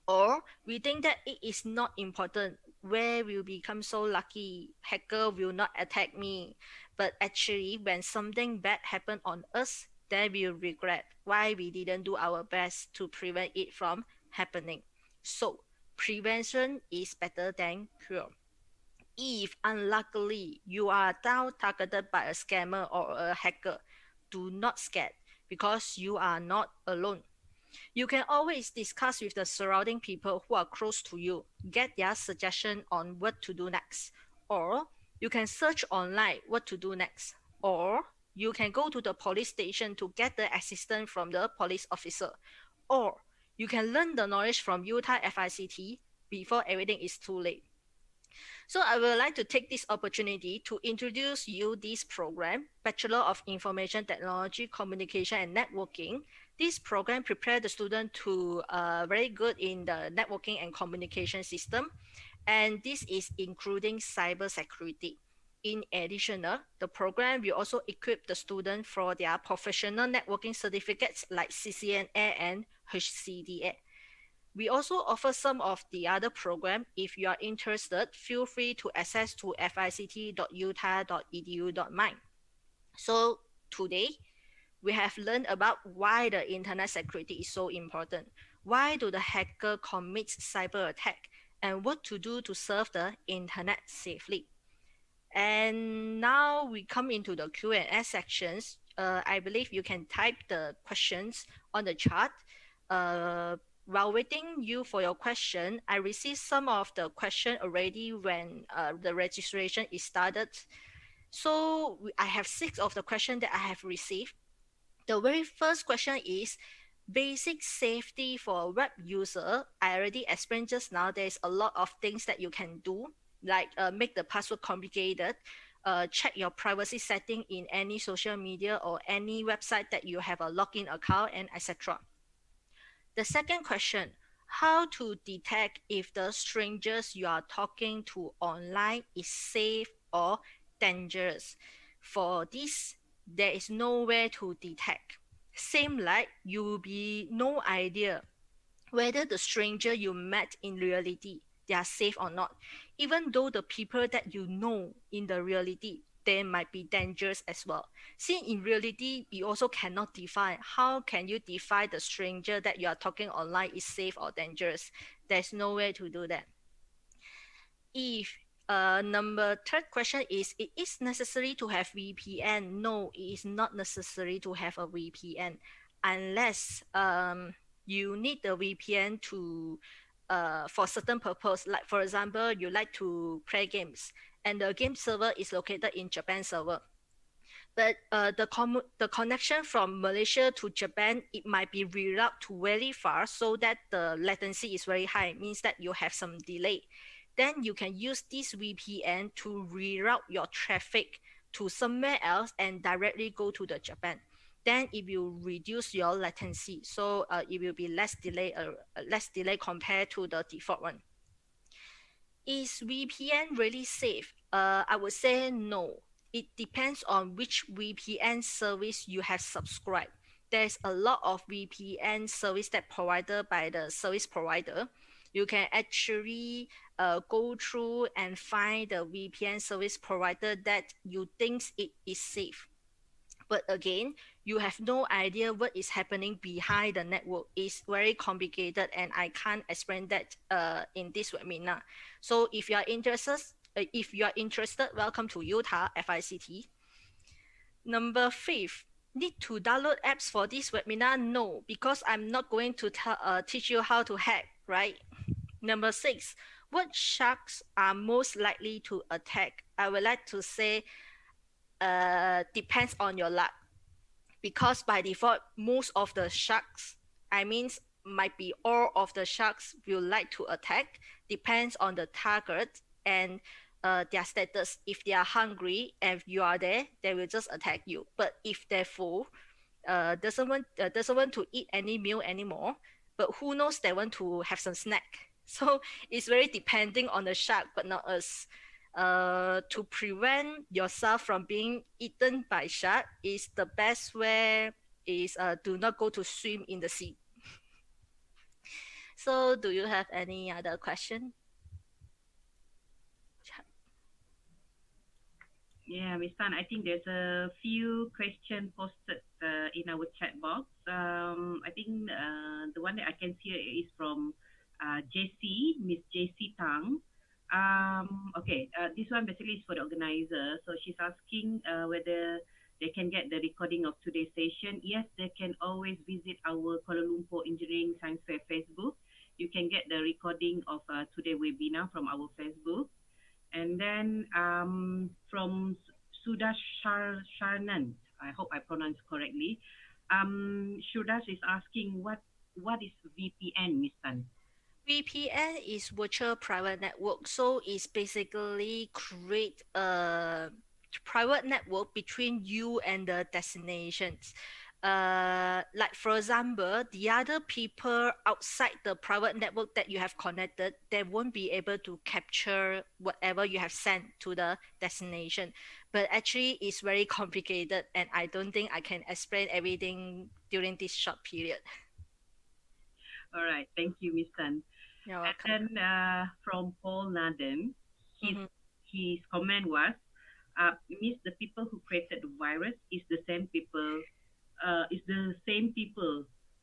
Or we think that it is not important, where we'll become so lucky, hacker will not attack me. But actually, when something bad happen on us, then we'll regret why we didn't do our best to prevent it from happening. So prevention is better than cure. If unluckily you are now targeted by a scammer or a hacker, do not scare because you are not alone. You can always discuss with the surrounding people who are close to you, get their suggestion on what to do next. Or you can search online what to do next. Or you can go to the police station to get the assistance from the police officer. Or you can learn the knowledge from Utah FICT before everything is too late. So I would like to take this opportunity to introduce you this program, Bachelor of Information Technology, Communication and Networking. This program prepares the student to very good in the networking and communication system, and this is including cyber security. In addition, the program will also equip the student for their professional networking certificates like CCNA and HCDA. We also offer some of the other program. If you are interested, feel free to access to fict.utah.edu.my. So today, we have learned about why the internet security is so important. Why do the hacker commit cyber attack, and what to do to serve the internet safely. And now we come into the Q&A sections. I believe you can type the questions on the chat. While waiting you for your question, I received some of the question already when the registration is started. So I have 6 of the question that I have received. The very first question is basic safety for a web user. I already explained just now, there's a lot of things that you can do, like make the password complicated, check your privacy setting in any social media or any website that you have a login account, and etc. The second question, how to detect if the strangers you are talking to online is safe or dangerous. For this, there is nowhere to detect. Same like you will be no idea whether the stranger you met in reality, they are safe or not. Even though the people that you know in the reality, they might be dangerous as well. See, in reality, you also cannot define. How can you define the stranger that you are talking online is safe or dangerous? There's no way to do that. If number third question is, it is necessary to have VPN? No, it is not necessary to have a VPN unless you need the VPN to for certain purpose. Like for example, you like to play games and the game server is located in Japan server. But the connection from Malaysia to Japan, it might be rerouted to very far, so that the latency is very high, means that you have some delay. Then you can use this VPN to reroute your traffic to somewhere else and directly go to the Japan. Then it will reduce your latency, so it will be less delay compared to the default one. Is VPN really safe? I would say no. It depends on which VPN service you have subscribed. There's a lot of VPN service that provided by the service provider. You can actually go through and find the VPN service provider that you think it is safe. But again, you have no idea what is happening behind the network. It's very complicated and I can't explain that in this webinar. So if you are interested, welcome to Utah FICT. Number 5, need to download apps for this webinar? No, because I'm not going to teach you how to hack, right? Number 6, what sharks are most likely to attack? I would like to say depends on your luck, because by default most of the sharks, might be all of the sharks, will like to attack. Depends on the target and their status. If they are hungry and you are there, they will just attack you. But if they're full, doesn't want to eat any meal anymore, but who knows, they want to have some snack. So it's very depending on the shark, but not us. To prevent yourself from being eaten by shark, is the best way is do not go to swim in the sea. So do you have any other question? Yeah, Ms. Tan, I think there's a few questions posted in our chat box. I think the one that I can see is from JC, Miss JC Tang. Okay, this one basically is for the organizer. So she's asking whether they can get the recording of today's session. Yes, they can always visit our Kuala Lumpur Engineering Science Fair Facebook. You can get the recording of today's webinar from our Facebook. And then from Sudasharnan, I hope I pronounced correctly. Sudash is asking what is VPN, Ms. Tan? VPN is virtual private network, so it's basically create a private network between you and the destinations. Like for example, the other people outside the private network that you have connected, they won't be able to capture whatever you have sent to the destination. But actually, it's very complicated, and I don't think I can explain everything during this short period. All right. Thank you, Miss Tan. You're And welcome. then from Paul Naden, Mhm. his comment was, Miss, the people who created the virus is the same people,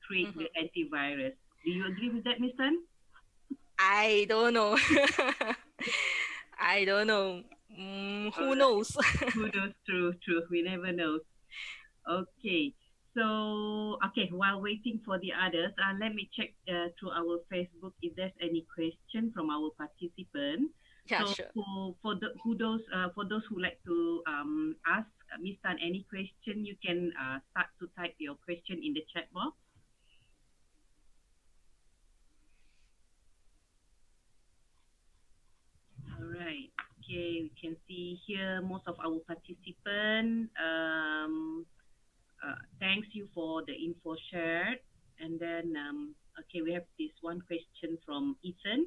create the Mhm. antivirus. Do you agree with that, Miss Tan? I don't know. I don't know. All Who right. knows? Who knows? True, true. We never know. Okay. So, okay, while waiting for the others, let me check through our Facebook if there's any question from our participant. Yeah, So, sure. for those who like to ask Miss Tan any question, you can start to type your question in the chat box. All right. Okay, we can see here most of our participants. Thanks you for the info shared. And then, okay, we have this one question from Ethan.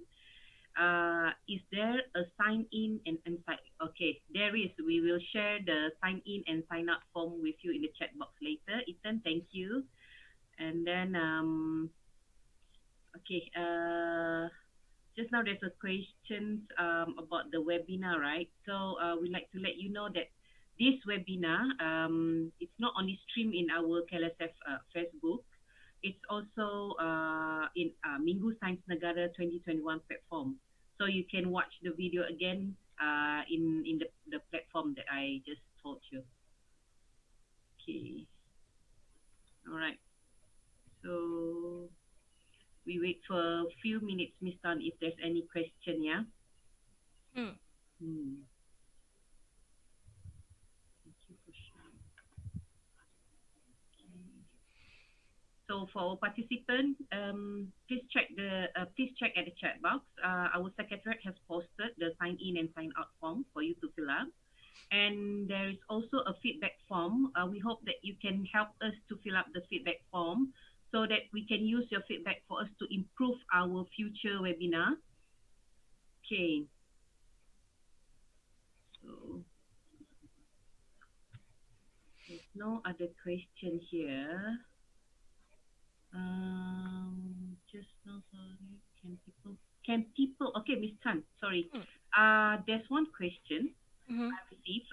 Is there a sign in and sign? Okay, there is. We will share the sign in and sign up form with you in the chat box later. Ethan, thank you. And then, okay, just now there's a question about the webinar, right? So we'd like to let you know that this webinar, it's not only streamed in our KLSF Facebook, it's also in Minggu Sains Negara 2021 platform. So you can watch the video again in the platform that I just told you. Okay. All right. So we wait for a few minutes, Miss Tan, if there's any question, yeah? Hmm. Thank you for sharing. Okay. So for our participant, please check at the chat box. Our secretariat has posted the sign in and sign out form for you to fill up. And there is also a feedback form. We hope that you can help us to fill up the feedback form so that we can use your feedback for us to improve our future webinar. Okay. So there's no other question here. Just now, sorry. Can people? Okay, Miss Tan. Sorry. Hmm. There's one question Mhm. I received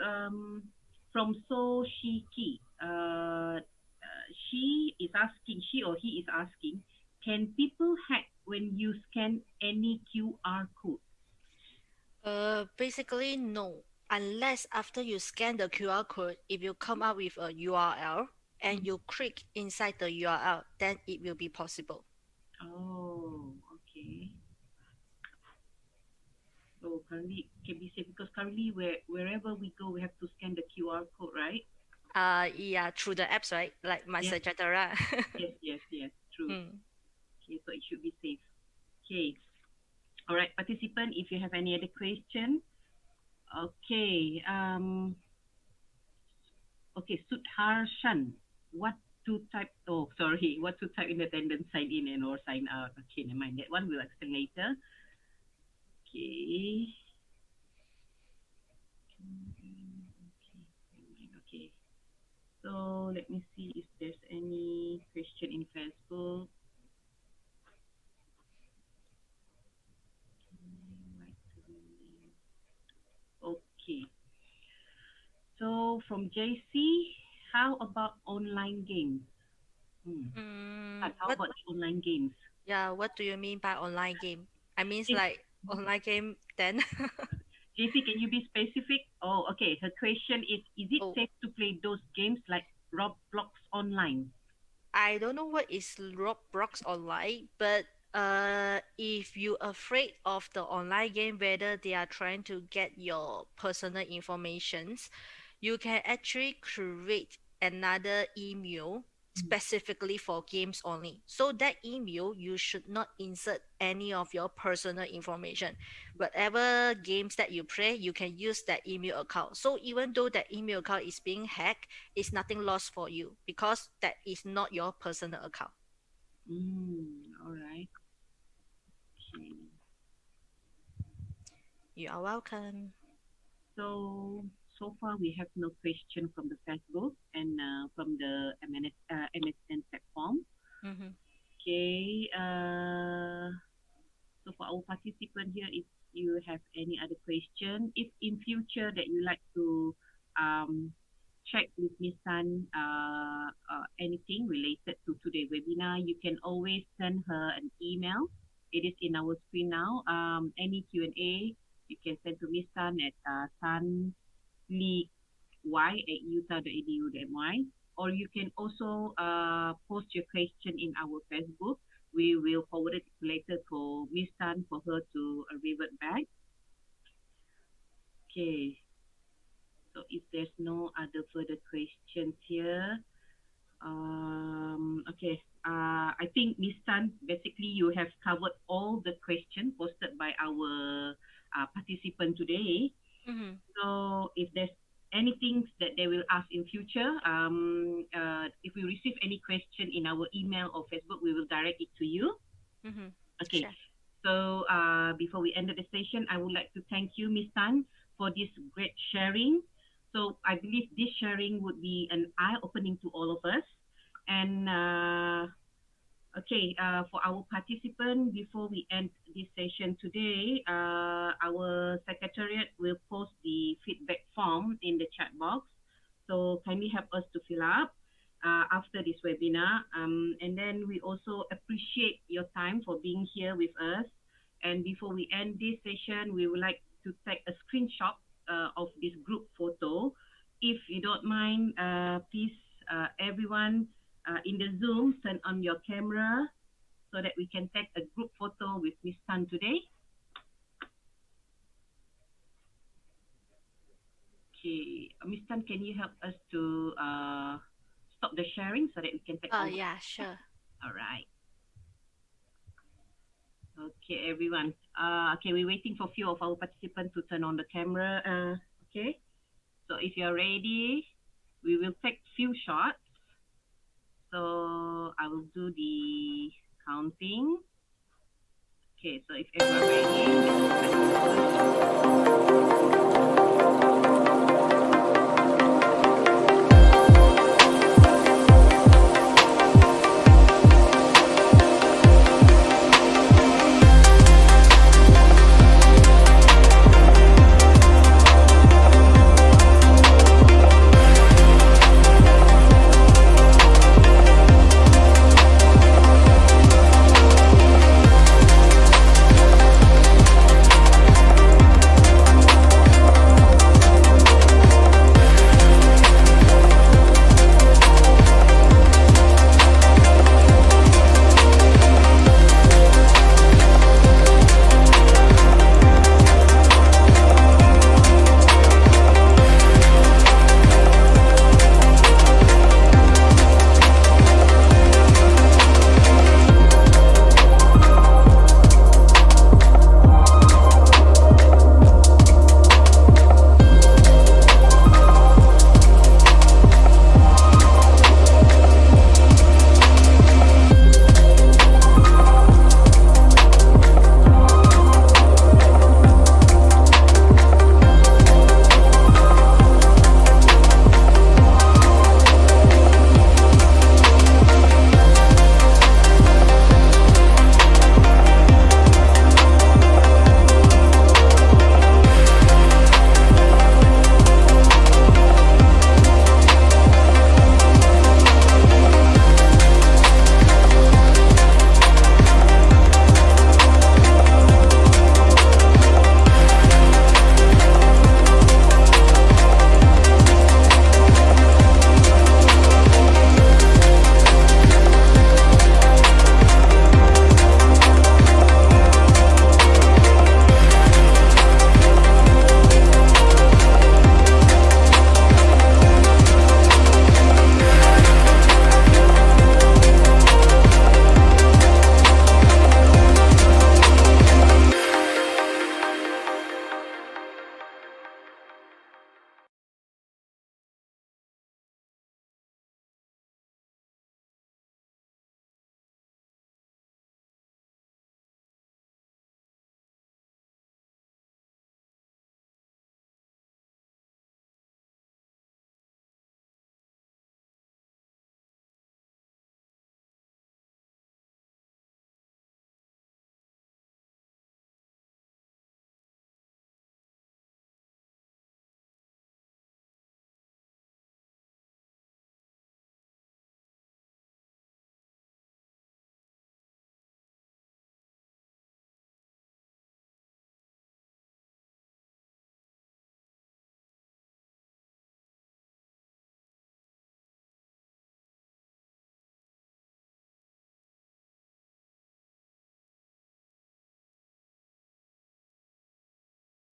from So Shiki. She or he is asking, can people hack when you scan any QR code? Basically, no. Unless after you scan the QR code, if you come up with a URL and you click inside the URL, then it will be possible. Oh, okay. So currently can be safe because currently wherever we go, we have to scan the QR code, right? Yeah, through the apps, right? Like Yes, etc. yes, true. Hmm. Okay, so it should be safe. Okay. All right, participant, if you have any other question. Okay. Okay, Sudharshan. What to type? Oh, sorry. What to type in attendance, sign in and or sign out? Okay, never mind. That one we'll explain later. Okay. Okay. So let me see if there's any question in Facebook. Okay. So from JC, how about online games? How What? about the online games? Yeah. What do you mean by online game? I mean Yes. like online game. Then. JC, can you be specific? Oh, okay. Her question is it Oh, safe to play those games like Roblox online? I don't know what is Roblox online, but if you afraid of the online game, whether they are trying to get your personal informations, you can actually create another email specifically for games only. So that email, you should not insert any of your personal information. Whatever games that you play, you can use that email account. So even though that email account is being hacked, it's nothing lost for you because that is not your personal account. All right. Okay. You are welcome. So far we have no question from the Facebook and from the MSN platform. Mm-hmm. Okay. So for our participant here, if you have any other question, if in future that you like to check with Miss Tan anything related to today's webinar, you can always send her an email. It is in our screen now. Any Q&A, you can send to Miss Tan at tanly@utah.edu.my, or you can also post your question in our Facebook. We will forward it later to Miss Tan for her to revert back. Okay. So if there's no other further questions here, okay. I think Miss Tan, basically you have covered all the questions posted by our participant today. Mm-hmm. So if there's anything that they will ask in future, if we receive any question in our email or Facebook, we will direct it to you. Mm-hmm. Okay. Sure. So before we end the session, I would like to thank you, Ms. Tan, for this great sharing. So I believe this sharing would be an eye-opening to all of us. And okay, for our participant, before we end this session today, our secretariat will post the feedback form in the chat box. So kindly help us to fill up after this webinar. And then we also appreciate your time for being here with us. And before we end this session, we would like to take a screenshot of this group photo. If you don't mind, please, everyone in the Zoom, turn on your camera so that we can take a group photo with Miss Tan today. Okay, Miss Tan, can you help us to stop the sharing so that we can take? Yeah, sure. All right. Okay, everyone. Okay, we're waiting for a few of our participants to turn on the camera. Okay, so if you're ready, we will take few shots. So I will do the counting. Okay, so if everyone ready, let's